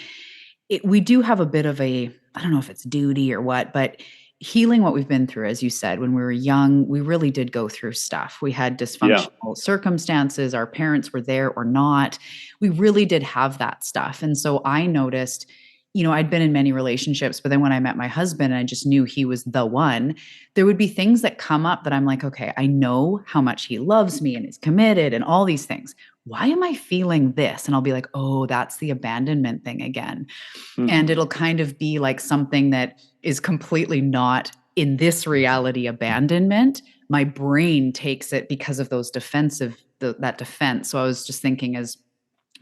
we do have a bit of I don't know if it's duty or what, but healing what we've been through. As you said, when we were young, we really did go through stuff. We had
Yeah,
dysfunctional circumstances, our parents were there or not. We really did have that stuff. And so I noticed, I'd been in many relationships, but then when I met my husband and I just knew he was the one, there would be things that come up that I'm like, okay, I know how much he loves me and is committed and all these things. Why am I feeling this? And I'll be like, oh, that's the abandonment thing again.
mm,
And it'll kind of be like something that is completely not in this reality abandonment. My brain takes it because of those that defense. So I was just thinking, as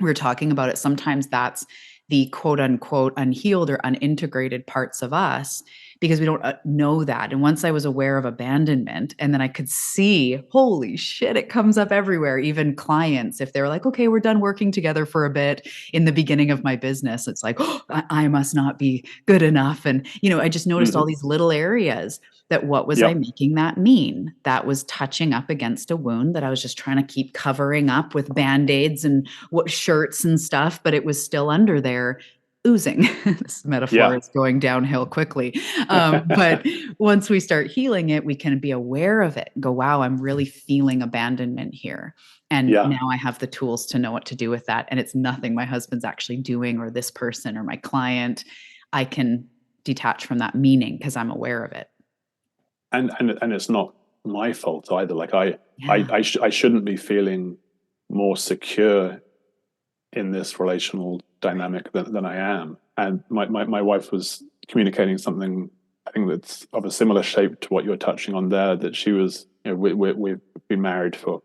we were talking about it, sometimes that's the quote unquote unhealed or unintegrated parts of us because we don't know that. And once I was aware of abandonment, and then I could see, holy shit, it comes up everywhere. Even clients, if they're like, okay, we're done working together for a bit in the beginning of my business, it's like, oh, I must not be good enough. And, I just noticed all
mm-hmm.
these little areas that what was I
Yep,
making that mean? That was touching up against a wound that I was just trying to keep covering up with band-aids and what shirts and stuff, but it was still under there oozing. This metaphor
yeah,
is going downhill quickly. But once we start healing it, we can be aware of it and go, wow, I'm really feeling abandonment here. And
yeah.
now I have the tools to know what to do with that. And it's nothing my husband's actually doing or this person or my client. I can detach from that meaning because I'm aware of it.
And it's not my fault either. Like
Yeah.
I shouldn't be feeling more secure in this relational
Right.
dynamic than I am. And my wife was communicating something, I think, that's of a similar shape to what you're touching on there. That she was, we've been married for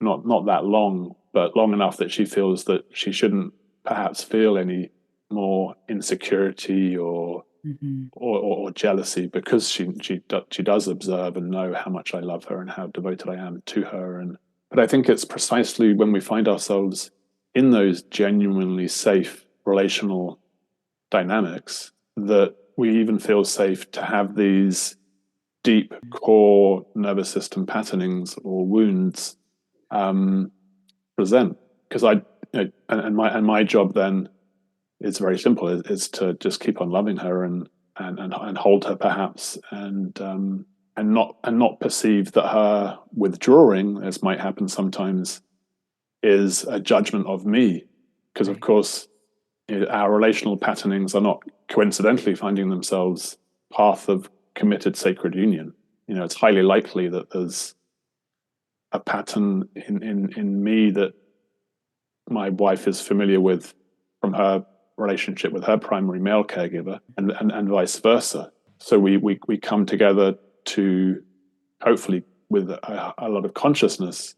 not that long, but long enough that she feels that she shouldn't perhaps feel any more insecurity,
Hmm.
or jealousy, because she does observe and know how much I love her and how devoted I am to her. And but I think it's precisely when we find ourselves in those genuinely safe relational dynamics that we even feel safe to have these deep core nervous system patternings or wounds um, present. Because and my job then is very simple: is to just keep on loving her, and hold her perhaps, and not perceive that her withdrawing, as might happen sometimes, is a judgment of me. Because of
Right.
course, our relational patternings are not coincidentally finding themselves path of committed sacred union. It's highly likely that there's a pattern in me that my wife is familiar with from her relationship with her primary male caregiver, and vice versa. So we come together to, hopefully with a lot of consciousness,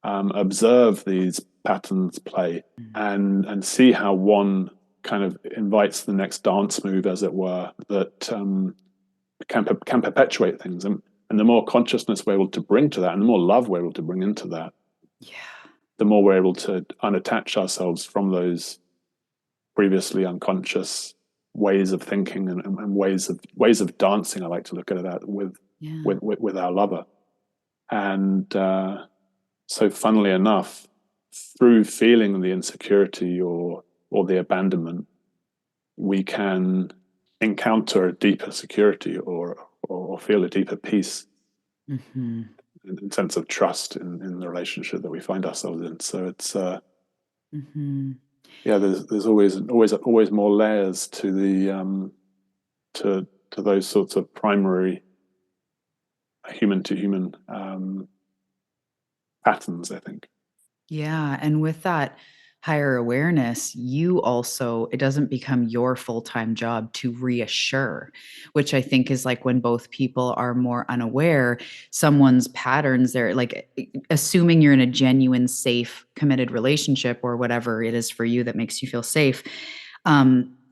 observe these patterns play,
Mm.
and see how one kind of invites the next dance move, as it were, that can perpetuate things. And the more consciousness we're able to bring to that, and the more love we're able to bring into that,
Yeah.
the more we're able to unattach ourselves from those previously unconscious ways of thinking, and ways of dancing. I like to look at it with
Yeah.
with our lover. And so, funnily enough, through feeling the insecurity, or the abandonment, we can encounter a deeper security, or feel a deeper peace,
Hmm.
and sense of trust in the relationship that we find ourselves in. So it's
Hmm.
Yeah, there's always more layers to the to those sorts of primary human to human patterns, I think.
Yeah. And with that higher awareness, you also, it doesn't become your full time job to reassure, which I think is like when both people are more unaware, someone's patterns, they're like assuming you're in a genuine, safe, committed relationship or whatever it is for you that makes you feel safe.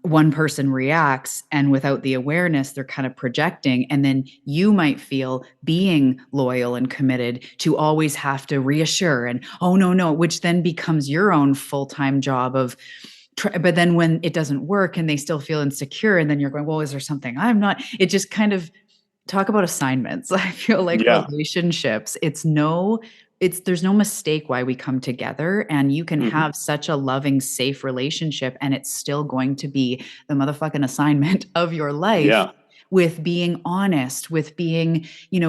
One person reacts, and without the awareness they're kind of projecting, and then you might feel being loyal and committed to always have to reassure and oh no, which then becomes your own full-time job of but then when it doesn't work and they still feel insecure, and then you're going, well, is there something I'm not, it just kind of, talk about assignments. I feel like
Yeah.
relationships, there's no mistake why we come together, and you can
Hmm.
have such a loving, safe relationship and it's still going to be the motherfucking assignment of your life,
Yeah.
with being honest, with being,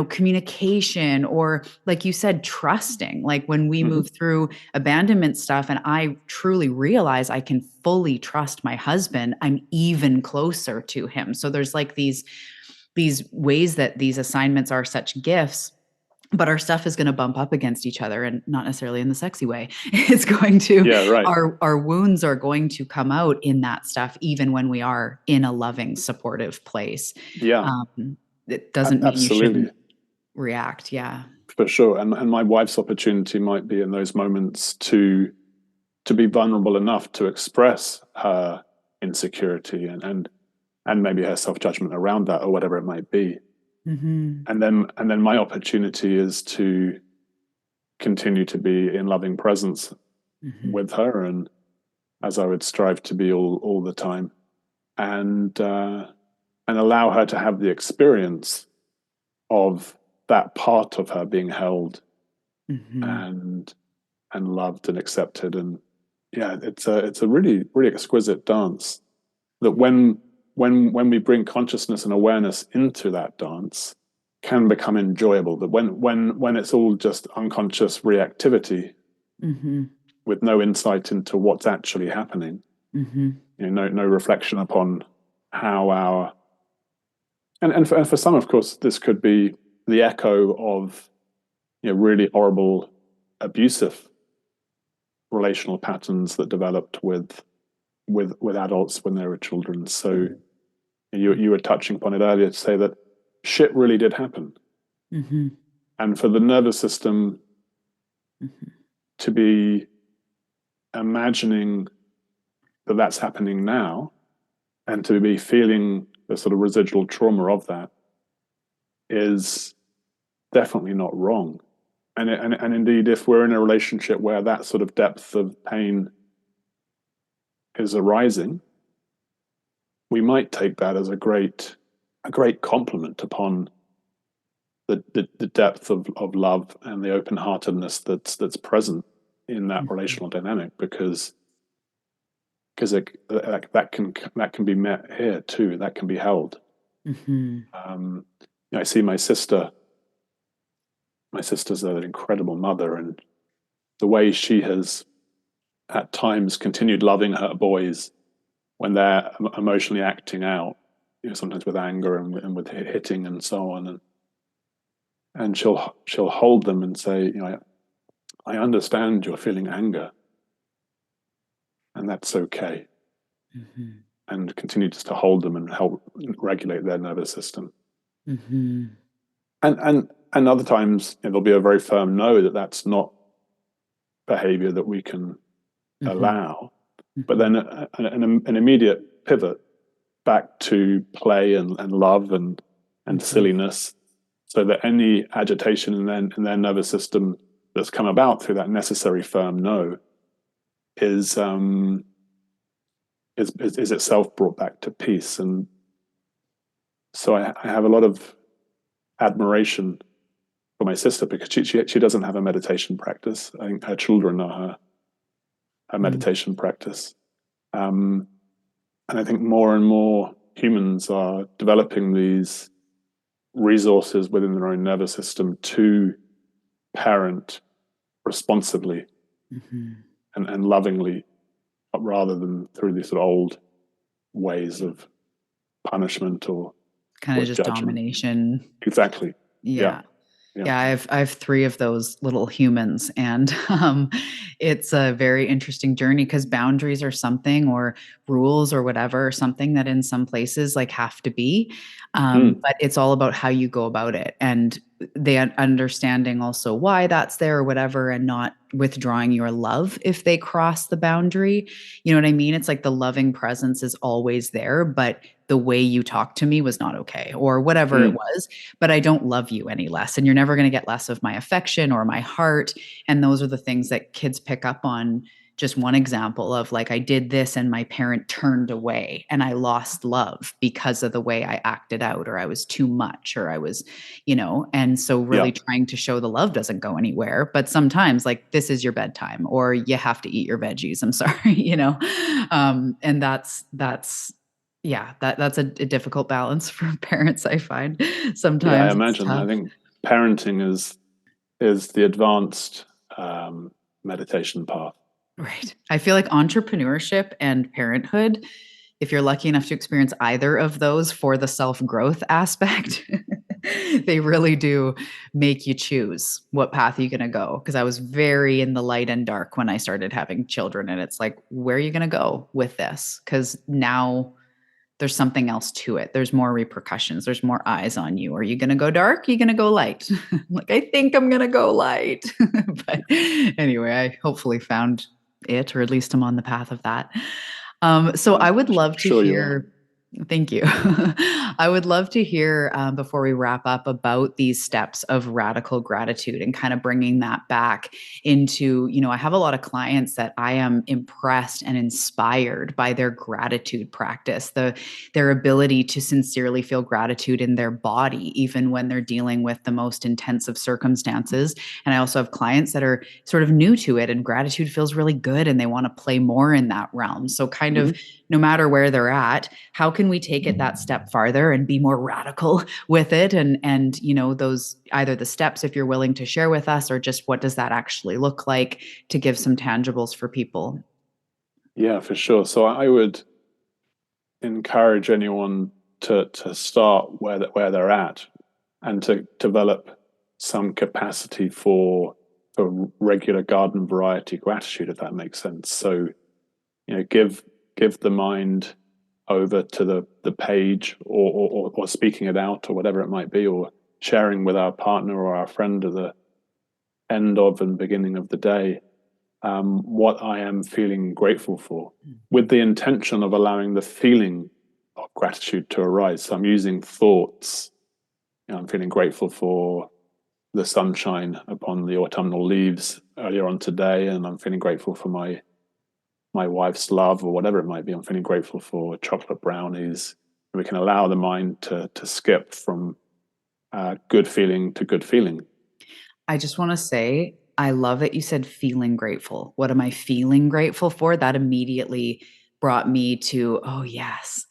communication, or like you said, trusting. Like when we
Hmm.
move through abandonment stuff and I truly realize I can fully trust my husband, I'm even closer to him. So there's like these ways that these assignments are such gifts, but our stuff is going to bump up against each other, and not necessarily in the sexy way. It's going to,
Yeah. Right.
our wounds are going to come out in that stuff, even when we are in a loving, supportive place.
Yeah.
It doesn't mean you
Absolutely.
shouldn't react. Yeah.
For sure. And my wife's opportunity might be in those moments to be vulnerable enough to express her insecurity and maybe her self-judgment around that or whatever it might be.
Mm-hmm.
And then my opportunity is to continue to be in loving presence
Mm-hmm.
with her, and as I would strive to be all the time, and allow her to have the experience of that part of her being held
Mm-hmm.
and loved and accepted. And yeah, it's a really really exquisite dance that when we bring consciousness and awareness into that dance, can become enjoyable. That when it's all just unconscious reactivity
Mm-hmm.
with no insight into what's actually happening,
Mm-hmm.
no reflection upon how our and for some, of course, this could be the echo of really horrible, abusive relational patterns that developed with adults when they were children. So you were touching upon it earlier to say that shit really did happen,
Mm-hmm.
and for the nervous system
Mm-hmm.
to be imagining that that's happening now, and to be feeling the sort of residual trauma of that, is definitely not wrong. And indeed, if we're in a relationship where that sort of depth of pain is arising, we might take that as a great compliment upon the depth of love and the open heartedness that's present in that
Mm-hmm.
relational dynamic, because that can be met here too. That can be held.
Mm-hmm.
I see my sister. My sister's an incredible mother, and the way she has at times continued loving her boys when they're emotionally acting out, sometimes with anger and with hitting and so on, and she'll hold them and say, I understand you're feeling anger, and that's okay,
Mm-hmm.
and continue just to hold them and help regulate their nervous system.
Mm-hmm.
And other times there'll be a very firm no, that's not behavior that we can
Mm-hmm.
allow, but
Mm-hmm.
then an immediate pivot back to play and love and
Mm-hmm.
silliness, so that any agitation in their nervous system that's come about through that necessary firm no is is itself brought back to peace. And so I have a lot of admiration for my sister, because she doesn't have a meditation practice. I think her children are her meditation practice. Um, and I think more and more humans are developing these resources within their own nervous system to parent responsibly
Mm-hmm.
and lovingly rather than through these sort of old ways of punishment
kind of
or
just
judgment.
domination.
Exactly. Yeah.
Yeah.
Yeah.
Yeah, I have three of those little humans, and it's a very interesting journey because boundaries are something, or rules or whatever, are something that in some places like have to be,
Mm,
but it's all about how you go about it, and the understanding also why that's there or whatever, and not withdrawing your love if they cross the boundary. You know what I mean? It's like the loving presence is always there, but the way you talk to me was not okay, or whatever it
mm.
was, but I don't love you any less. And you're never going to get less of my affection or my heart. And those are the things that kids pick up on. Just one example of like, I did this and my parent turned away and I lost love because of the way I acted out, or I was too much, or I was, and so
Yeah.
really trying to show the love doesn't go anywhere. But sometimes, like, this is your bedtime, or you have to eat your veggies. I'm sorry, and that's yeah, that's a difficult balance for parents, I find.
Yeah, I
Sometimes it's
imagine. I
tough.
think parenting is the advanced meditation path.
Right. I feel like entrepreneurship and parenthood, if you're lucky enough to experience either of those for the self-growth aspect, they really do make you choose what path you're going to go. Because I was very in the light and dark when I started having children. And it's like, where are you going to go with this? Because now there's something else to it. There's more repercussions. There's more eyes on you. Are you going to go dark? Are you going to go light? Like, I think I'm going to go light. But anyway, I hopefully found it, or at least I'm on the path of that. So I
I'm
would love to
sure you are.
hear. Thank you. I would love to hear before we wrap up about these steps of radical gratitude and kind of bringing that back into, I have a lot of clients that I am impressed and inspired by their gratitude practice, their ability to sincerely feel gratitude in their body, even when they're dealing with the most intense of circumstances. And I also have clients that are sort of new to it, and gratitude feels really good and they want to play more in that realm. So kind of
Mhm.
no matter where they're at, how can we take it that step farther and be more radical with it? And those, either the steps, if you're willing to share with us, or just what does that actually look like, to give some tangibles for people?
Yeah, for sure. So I would encourage anyone to start where they're at and to develop some capacity for regular garden variety gratitude, if that makes sense. So, give the mind over to the page, or speaking it out, or whatever it might be, or sharing with our partner or our friend at the end of and beginning of the day, what I am feeling grateful for, with the intention of allowing the feeling of gratitude to arise. So I'm using thoughts. I'm feeling grateful for the sunshine upon the autumnal leaves earlier on today, and I'm feeling grateful for my wife's love, or whatever it might be. I'm feeling grateful for chocolate brownies. We can allow the mind to skip from good feeling to good feeling.
I just want to say, I love that you said feeling grateful. What am I feeling grateful for? That immediately brought me to, oh, yes.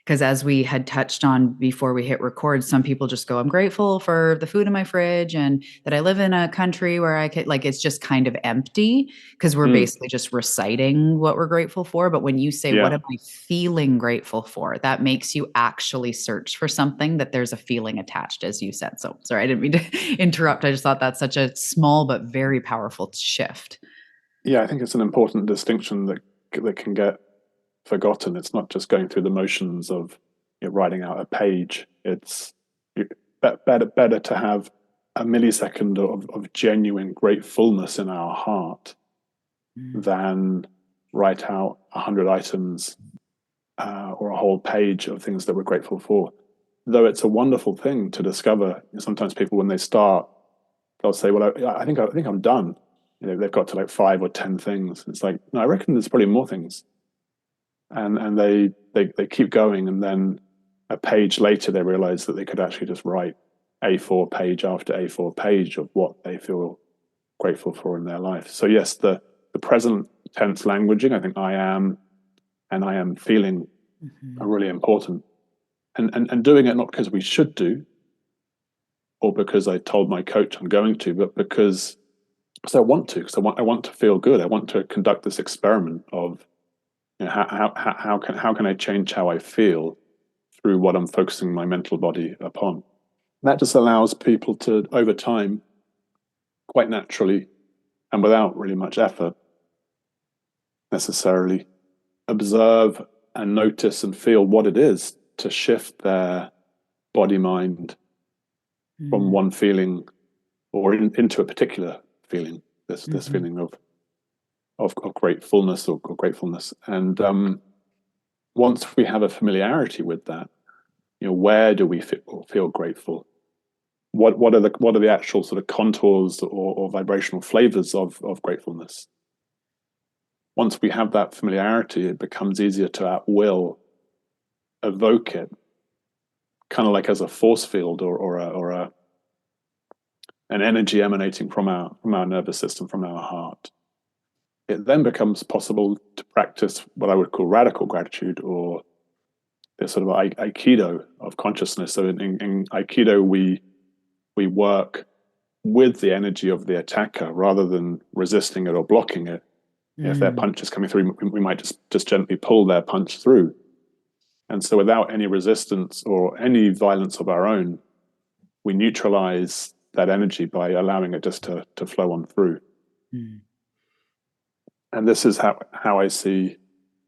Because as we had touched on before we hit record, some people just go, I'm grateful for the food in my fridge and that I live in a country where I could, like, it's just kind of empty because we're
Mm,
basically just reciting what we're grateful for. But when you say, what
yeah.
am I feeling grateful for? That makes you actually search for something that there's a feeling attached, as you said. So sorry, I didn't mean to interrupt. I just thought that's such a small but very powerful shift.
Yeah, I think it's an important distinction that can get forgotten. It's not just going through the motions of writing out a page. It's better to have a millisecond of genuine gratefulness in our heart
Mm.
than write out 100 items or a whole page of things that we're grateful for. Though it's a wonderful thing to discover. Sometimes people, when they start, they'll say, "Well, I think I'm done." They've got to like 5 or 10 things. It's like, no, I reckon there's probably more things, and they keep going, and then a page later they realize that they could actually just write A4 page after A4 page of what they feel grateful for in their life. So yes, the present tense languaging, I think I am and I am feeling, are
Mhm.
really important. And doing it not because we should do, or because I told my coach I'm going to, but because I want to, because I want to feel good. I want to conduct this experiment of How can I change how I feel through what I'm focusing my mental body upon? That just allows people to, over time, quite naturally and without really much effort necessarily, observe and notice and feel what it is to shift their body mind from one feeling or into a particular feeling, this feeling of gratefulness or gratefulness. And once we have a familiarity with that, where do we feel grateful? What are the actual sort of contours or vibrational flavors of gratefulness? Once we have that familiarity, it becomes easier to at will evoke it, kind of like as a force field or an energy emanating from our nervous system, from our heart. It then becomes possible to practice what I would call radical gratitude, or this sort of aikido of consciousness. So in aikido, we work with the energy of the attacker rather than resisting it or blocking it. If their punch is coming through, we might just gently pull their punch through. And so without any resistance or any violence of our own, we neutralize that energy by allowing it just to flow on through. And this is how I see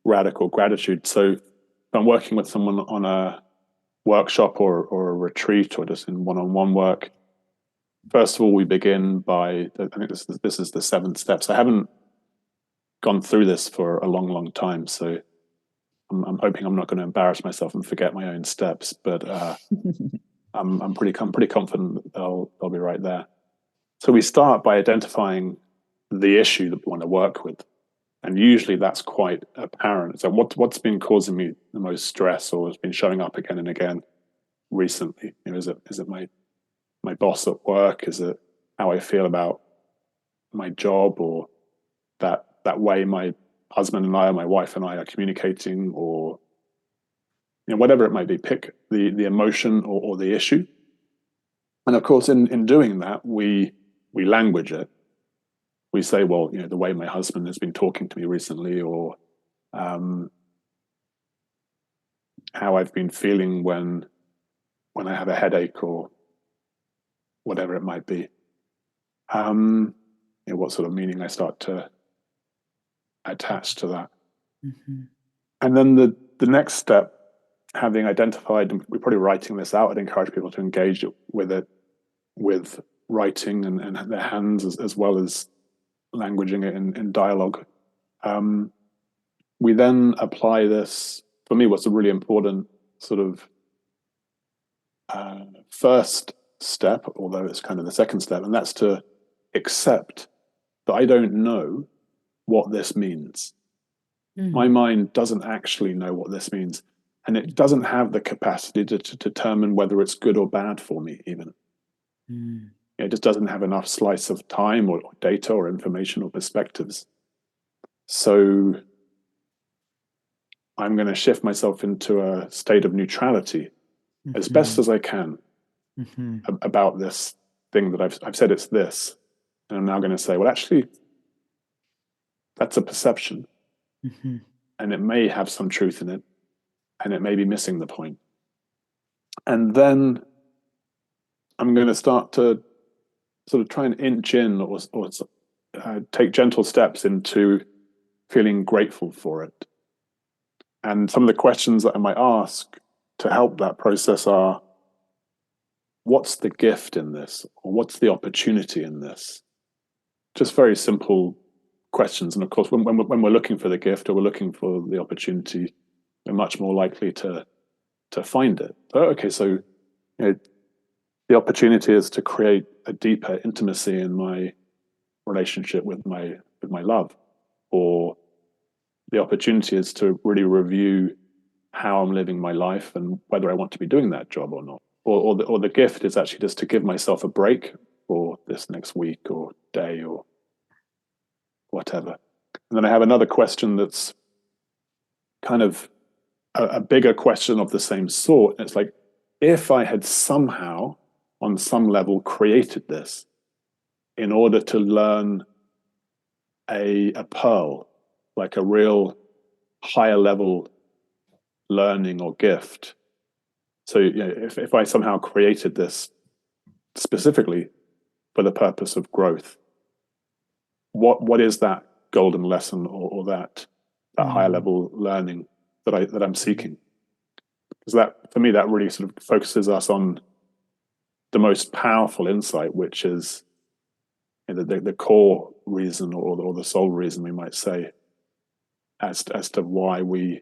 radical gratitude. So if I'm working with someone on a workshop or a retreat or just in one-on-one work, first of all, we begin by, I think this is the 7 steps. I haven't gone through this for a long time, so I'm hoping I'm not going to embarrass myself and forget my own steps, but I'm pretty confident that they'll be right there. So we start by identifying the issue that we want to work with, and usually that's quite apparent. So what's been causing me the most stress, or has been showing up again and again recently? Is it my boss at work? Is it how I feel about my job, or that way my husband and I, or my wife and I are communicating, or whatever it might be? Pick the emotion or the issue, and of course, in doing that, we language it. We say, well, the way my husband has been talking to me recently, or how I've been feeling when I have a headache, or whatever it might be. What sort of meaning I start to attach to that. And then the next step, having identified, and we're probably writing this out, I'd encourage people to engage with it with writing and their hands as well as languaging it in dialogue. We then apply this. For me, what's a really important sort of first step, although it's kind of the second step, and that's to accept that I don't know what this means. My mind doesn't actually know what this means, and it doesn't have the capacity to determine whether it's good or bad for me, even. It just doesn't have enough slice of time or data or information or perspectives. So I'm going to shift myself into a state of neutrality as best as I can about this thing that I've said it's this. And I'm now going to say, well, actually, that's a perception. And it may have some truth in it, and it may be missing the point. And then I'm going to start to sort of try and inch in or take gentle steps into feeling grateful for it. And some of the questions that I might ask to help that process are, what's the gift in this? Or what's the opportunity in this? Just very simple questions. And of course, when we're looking for the gift or we're looking for the opportunity, we're much more likely to find it. Okay, so the opportunity is to create a deeper intimacy in my relationship with my love, or the opportunity is to really review how I'm living my life and whether I want to be doing that job or not. Or the gift is actually just to give myself a break for this next week or day or whatever. And then I have another question that's kind of a bigger question of the same sort. It's like, if I had somehow, on some level, created this in order to learn a pearl, like a real higher level learning or gift. So if I somehow created this specifically for the purpose of growth, what is that golden lesson or that higher level learning that I'm seeking? Because that, for me, that really sort of focuses us on the most powerful insight, which is the core reason or the sole reason, we might say, as to why we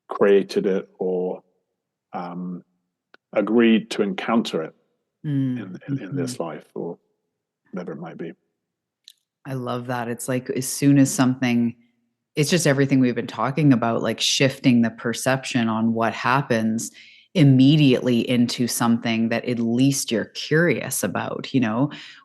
created it or agreed to encounter it in this life or whatever it might be.
I love that. It's like as soon as something, it's just everything we've been talking about, like shifting the perception on what happens immediately into something that at least you're curious about,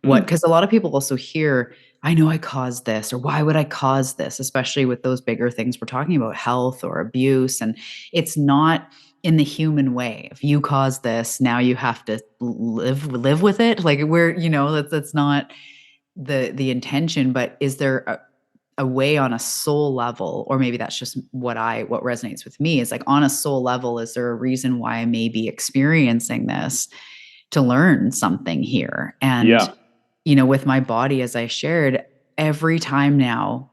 because a lot of people also hear, I know I caused this, or why would I cause this, especially with those bigger things we're talking about, health or abuse. And it's not in the human way. If you caused this, now you have to live with it. Like that's not the intention. But is there a way on a soul level, or maybe that's just what resonates with me is like on a soul level, is there a reason why I may be experiencing this to learn something here? And, with my body, as I shared, every time now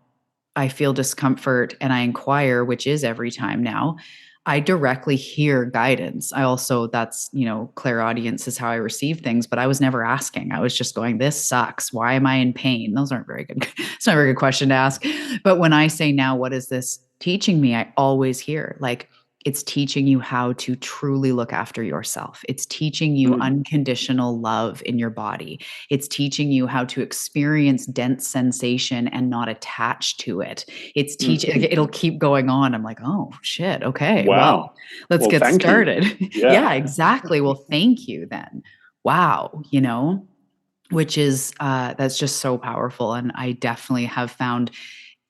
I feel discomfort and I inquire, which is every time now, I directly hear guidance. I also, that's, clairaudience is how I receive things, but I was never asking. I was just going, this sucks. Why am I in pain? Those aren't very good. It's not a very good question to ask. But when I say now, what is this teaching me? I always hear like, it's teaching you how to truly look after yourself. It's teaching you unconditional love in your body. It's teaching you how to experience dense sensation and not attach to it. It's teaching, it'll keep going on. I'm like, oh shit. Okay.
Wow.
Well, let's get started.
Yeah,
exactly. Well, thank you then. Wow. Which is, that's just so powerful. And I definitely have found,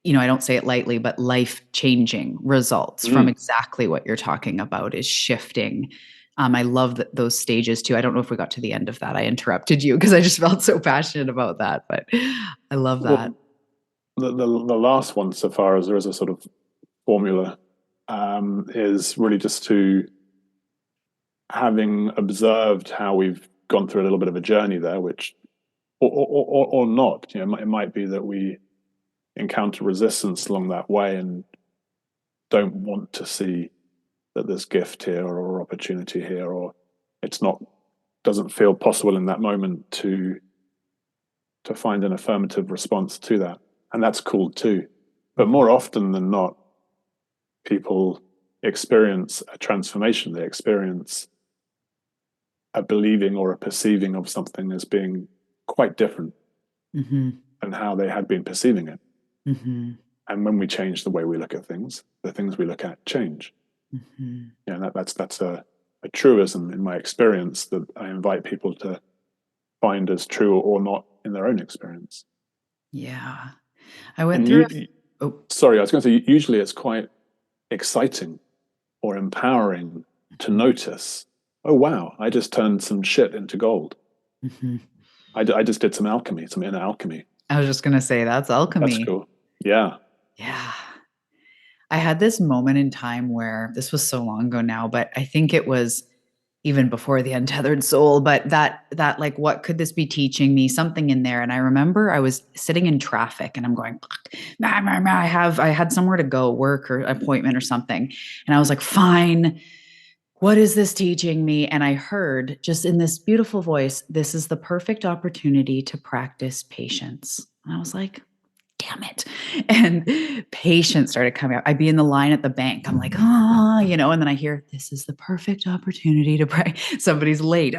I don't say it lightly, but life-changing results from exactly what you're talking about is shifting. I love those stages too. I don't know if we got to the end of that. I interrupted you because I just felt so passionate about that, but I love that.
Well, the last one, so far as there is a sort of formula, is really just to, having observed how we've gone through a little bit of a journey there, which, or not, it might be that we encounter resistance along that way and don't want to see that there's gift here or opportunity here, or doesn't feel possible in that moment to find an affirmative response to that. And that's cool too. But more often than not, people experience a transformation. They experience a believing or a perceiving of something as being quite different than how they had been perceiving it. And when we change the way we look at things, the things we look at change. That's a truism in my experience that I invite people to find as true or not in their own experience.
Yeah. I went through
sorry, I was going to say, usually it's quite exciting or empowering to notice, oh wow, I just turned some shit into gold. I just did some inner alchemy.
I was just going to say, that's alchemy.
That's cool. Yeah.
I had this moment in time where, this was so long ago now, but I think it was even before the untethered soul, but that like, what could this be teaching me? Something in there. And I remember I was sitting in traffic and I'm going, I had somewhere to go, work or appointment or something. And I was like, fine, what is this teaching me? And I heard just in this beautiful voice, this is the perfect opportunity to practice patience. And I was like, damn it. And patience started coming out. I'd be in the line at the bank. I'm like, and then I hear, this is the perfect opportunity to pray. Somebody's late.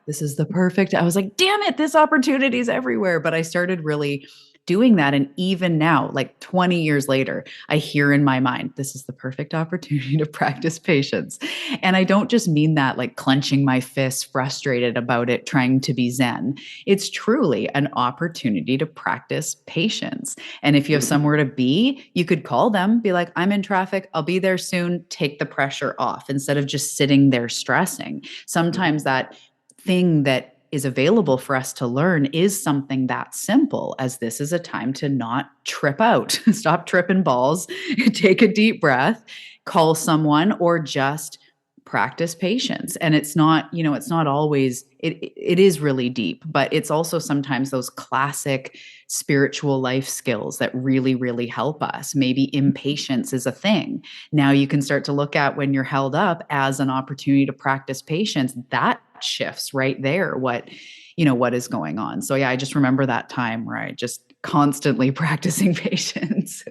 This is the perfect. I was like, damn it, this opportunity is everywhere. But I started really doing that. And even now, like 20 years later, I hear in my mind, this is the perfect opportunity to practice patience. And I don't just mean that like clenching my fists, frustrated about it, trying to be Zen. It's truly an opportunity to practice patience. And if you have somewhere to be, you could call them, be like, I'm in traffic, I'll be there soon, take the pressure off instead of just sitting there stressing. Sometimes that thing that is available for us to learn is something that simple as this is a time to not trip out, stop tripping balls, take a deep breath, call someone, or just practice patience. And it's not, it's not always, it is really deep, but it's also sometimes those classic spiritual life skills that really, really help us. Maybe impatience is a thing. Now you can start to look at when you're held up as an opportunity to practice patience. That shifts right there what is going on. So yeah, I just remember that time where I just constantly practicing patience.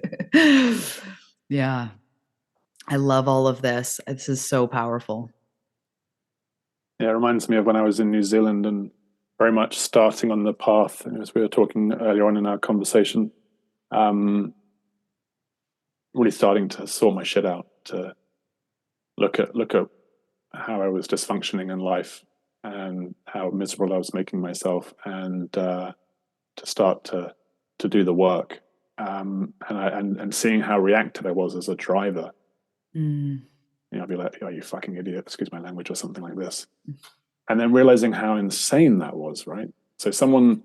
Yeah. I love all of this. This is so powerful.
Yeah, it reminds me of when I was in New Zealand and very much starting on the path, as we were talking earlier on in our conversation, really starting to sort my shit out, to look at how I was dysfunctioning in life and how miserable I was making myself, and to start to do the work, and seeing how reactive I was as a driver. I'd be like, "Oh, you fucking idiot!" Excuse my language, or something like this, and then realizing how insane that was. Right. So someone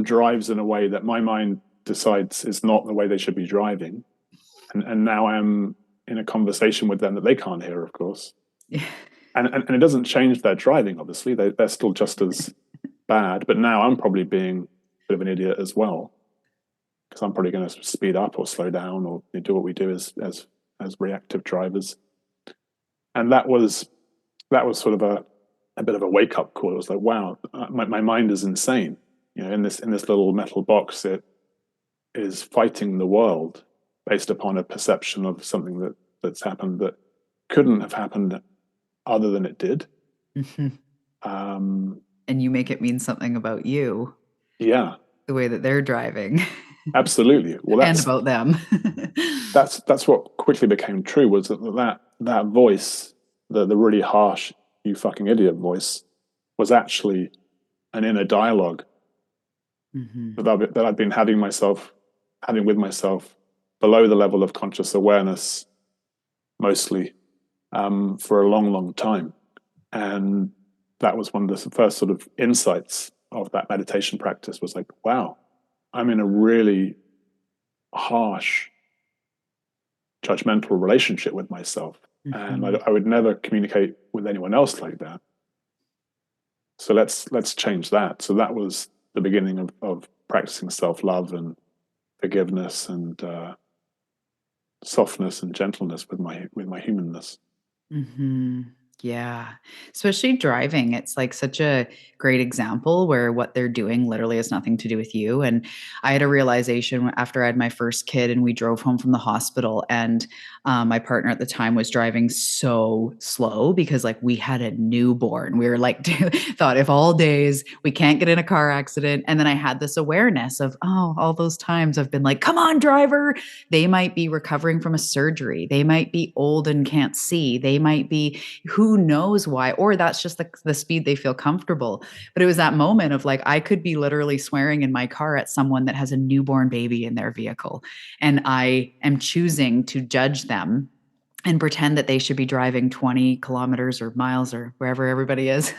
drives in a way that my mind decides is not the way they should be driving, and now I'm in a conversation with them that they can't hear, of course. Yeah. And it doesn't change their driving, obviously. They're still just as bad, but now I'm probably being a bit of an idiot as well, because I'm probably going to speed up or slow down or do what we do as reactive drivers. And that was sort of a bit of a wake up call. It was like, wow, my mind is insane. In this little metal box, it is fighting the world based upon a perception of something that's happened that couldn't have happened other than it did.
Mm-hmm. And you make it mean something about you.
Yeah.
The way that they're driving.
Absolutely. Well,
and about them.
that's what quickly became true, was that voice, the really harsh, "you fucking idiot" voice, was actually an inner dialogue that I've been having with myself below the level of conscious awareness, mostly, for a long, long time. And that was one of the first sort of insights of that meditation practice, was like, wow, I'm in a really harsh, judgmental relationship with myself. And I would never communicate with anyone else like that. So let's change that. So that was the beginning of practicing self-love and forgiveness and softness and gentleness with my humanness.
Yeah. Especially driving. It's like such a great example where what they're doing literally has nothing to do with you. And I had a realization after I had my first kid and we drove home from the hospital, and my partner at the time was driving so slow because like we had a newborn. We were like, thought if all days we can't get in a car accident. And then I had this awareness of, oh, all those times I've been like, come on, driver. They might be recovering from a surgery. They might be old and can't see. They might be, who knows why, or that's just the speed they feel comfortable. But it was that moment of like, I could be literally swearing in my car at someone that has a newborn baby in their vehicle, and I am choosing to judge them and pretend that they should be driving 20 kilometers or miles or wherever everybody is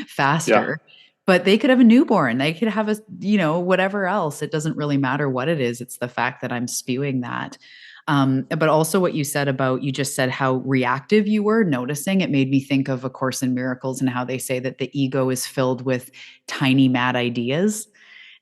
faster. Yeah. But they could have a newborn. They could have whatever else. It doesn't really matter what it is. It's the fact that I'm spewing that. But also what you said about, you just said how reactive you were noticing. It made me think of A Course in Miracles and how they say that the ego is filled with tiny mad ideas.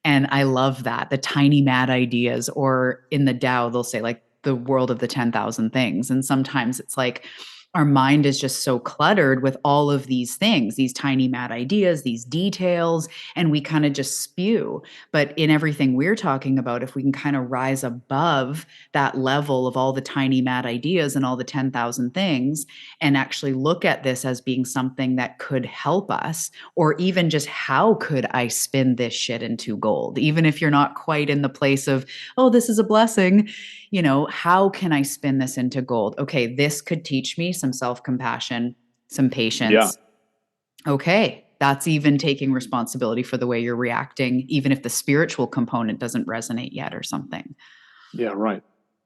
And I love that, the tiny mad ideas, or in the Tao, they'll say like the world of the 10,000 things. And sometimes it's like our mind is just so cluttered with all of these things, these tiny mad ideas, these details, and we kind of just spew. But in everything we're talking about, if we can kind of rise above that level of all the tiny mad ideas and all the 10,000 things, and actually look at this as being something that could help us, or even just how could I spin this shit into gold? Even if you're not quite in the place of, oh, this is a blessing, how can I spin this into gold? Okay, this could teach me some self-compassion, some patience. Yeah. Okay, that's even taking responsibility for the way you're reacting, even if the spiritual component doesn't resonate yet or something.
Yeah, right.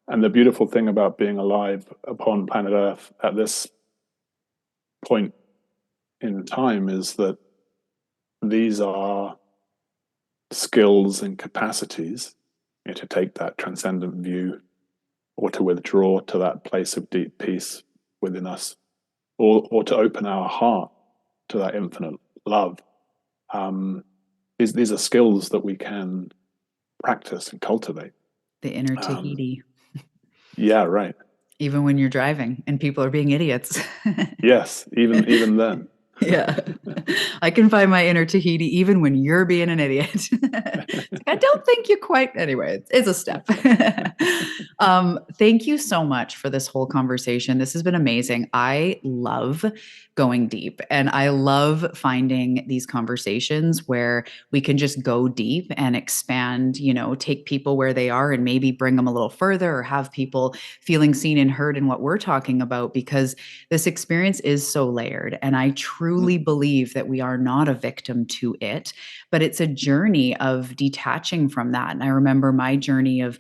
And the beautiful thing about being alive upon planet Earth at this point in time is that these are skills and capacities, to take that transcendent view, or to withdraw to that place of deep peace within us, or to open our heart to that infinite love. These are skills that we can practice and cultivate.
The inner Tahiti.
Yeah, right.
Even when you're driving and people are being idiots.
Yes, even then.
Yeah. I can find my inner Tahiti even when you're being an idiot. I don't think you quite, anyway, it's a step. Thank you so much for this whole conversation. This has been amazing. I love going deep and I love finding these conversations where we can just go deep and expand, take people where they are and maybe bring them a little further, or have people feeling seen and heard in what we're talking about, because this experience is so layered. And I truly believe that we are not a victim to it, but it's a journey of detaching from that. And I remember my journey of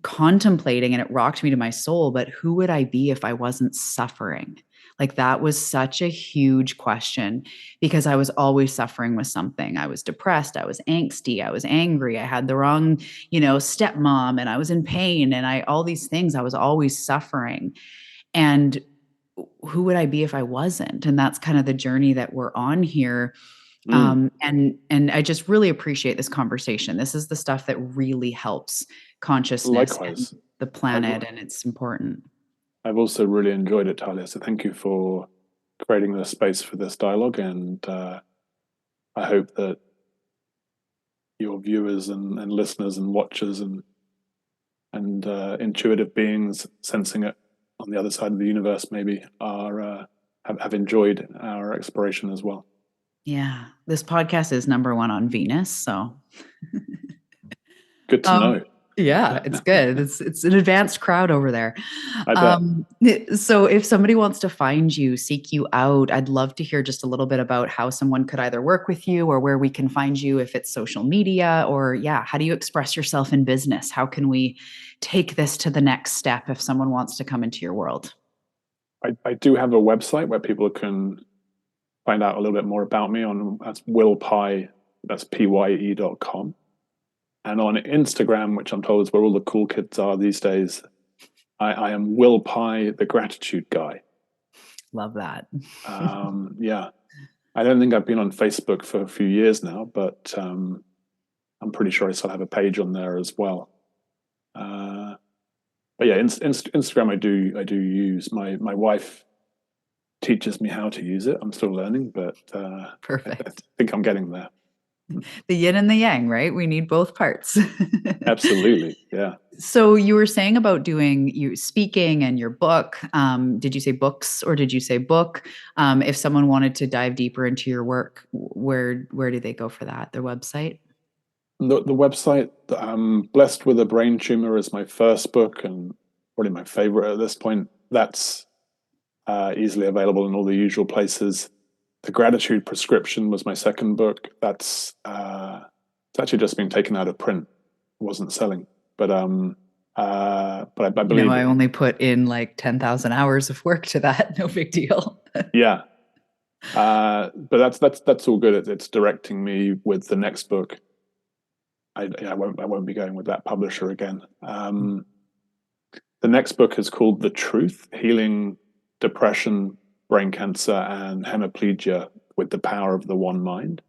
contemplating, and it rocked me to my soul, but who would I be if I wasn't suffering? Like, that was such a huge question, because I was always suffering with something. I was depressed, I was angsty, I was angry, I had the wrong, stepmom, and I was in pain, and all these things, I was always suffering. And who would I be if I wasn't? And that's kind of the journey that we're on here. And I just really appreciate this conversation. This is the stuff that really helps consciousness and
Likewise.
the planet, and it's important.
I've also really enjoyed it, Talia. So thank you for creating the space for this dialogue, and I hope that your viewers and listeners and watchers and intuitive beings sensing it on the other side of the universe maybe have enjoyed our exploration as well.
Yeah, this podcast is #1 on Venus, so
good to know.
Yeah, it's good. It's an advanced crowd over there.
I bet.
So if somebody wants to find you, seek you out, I'd love to hear just a little bit about how someone could either work with you, or where we can find you, if it's social media, or how do you express yourself in business? How can we take this to the next step if someone wants to come into your world?
I do have a website where people can find out a little bit more about me that's Will Pye, that's PYE.com. And on Instagram, which I'm told is where all the cool kids are these days, I am Will Pye, the gratitude guy.
Love that.
Yeah. I don't think I've been on Facebook for a few years now, but I'm pretty sure I still have a page on there as well. But yeah, Instagram I do use. My wife teaches me how to use it. I'm still learning, but
Perfect.
I think I'm getting there.
The yin and the yang, right? We need both parts.
Absolutely, yeah.
So you were saying about doing you speaking and your book. Did you say books or did you say book? If someone wanted to dive deeper into your work, where do they go for that? Their website?
The website, Blessed with a Brain Tumor, is my first book and probably my favorite at this point. That's easily available in all the usual places. The Gratitude Prescription was my second book. That's it's actually just been taken out of print. It wasn't selling, but I believe
I only put in like 10,000 hours of work to that. No big deal.
Yeah, but that's all good. It's directing me with the next book. I won't be going with that publisher again. The next book is called The Truth: Healing Depression, Brain Cancer, and Hemiplegia with the Power of the One Mind.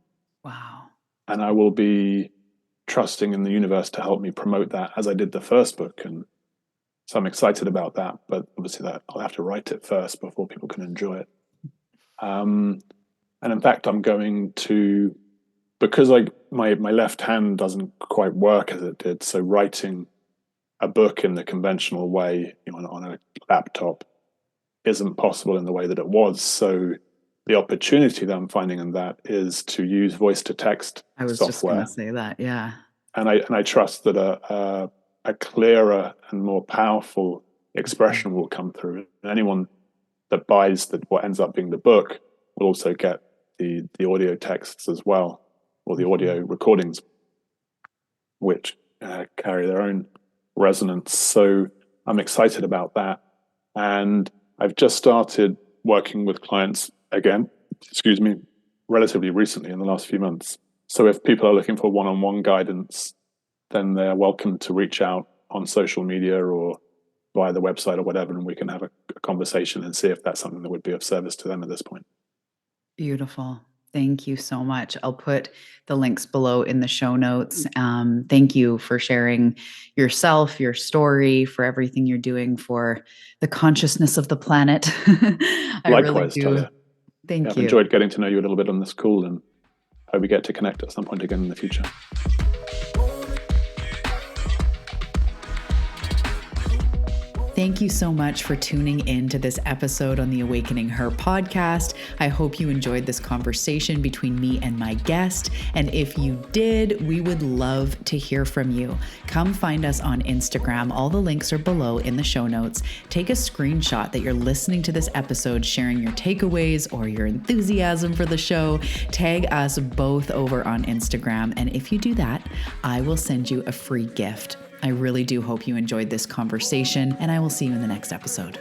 Wow.
And I will be trusting in the universe to help me promote that, as I did the first book. And so I'm excited about that, but obviously that I'll have to write it first before people can enjoy it. And in fact, I'm going to, because my left hand doesn't quite work as it did, so writing a book in the conventional way, on a laptop, isn't possible in the way that it was. So the opportunity that I'm finding in that is to use voice to text software.
I was just going to say that, yeah.
And I trust that a clearer and more powerful expression will come through. And anyone that buys what ends up being the book will also get the audio texts as well, or the audio recordings, which carry their own resonance. So I'm excited about that. And I've just started working with clients again, relatively recently in the last few months. So if people are looking for one-on-one guidance, then they're welcome to reach out on social media or via the website or whatever, and we can have a conversation and see if that's something that would be of service to them at this point.
Beautiful. Thank you so much. I'll put the links below in the show notes. Thank you for sharing yourself, your story, for everything you're doing for the consciousness of the planet. I really
Likewise,
do.
Talia.
Thank
I've
you.
enjoyed getting to know you a little bit on this call, and hope we get to connect at some point again in the future.
Thank you so much for tuning in to this episode on the Awakening Her podcast. I hope you enjoyed this conversation between me and my guest. And if you did, we would love to hear from you. Come find us on Instagram. All the links are below in the show notes. Take a screenshot that you're listening to this episode, sharing your takeaways or your enthusiasm for the show. Tag us both over on Instagram. And if you do that, I will send you a free gift. I really do hope you enjoyed this conversation, and I will see you in the next episode.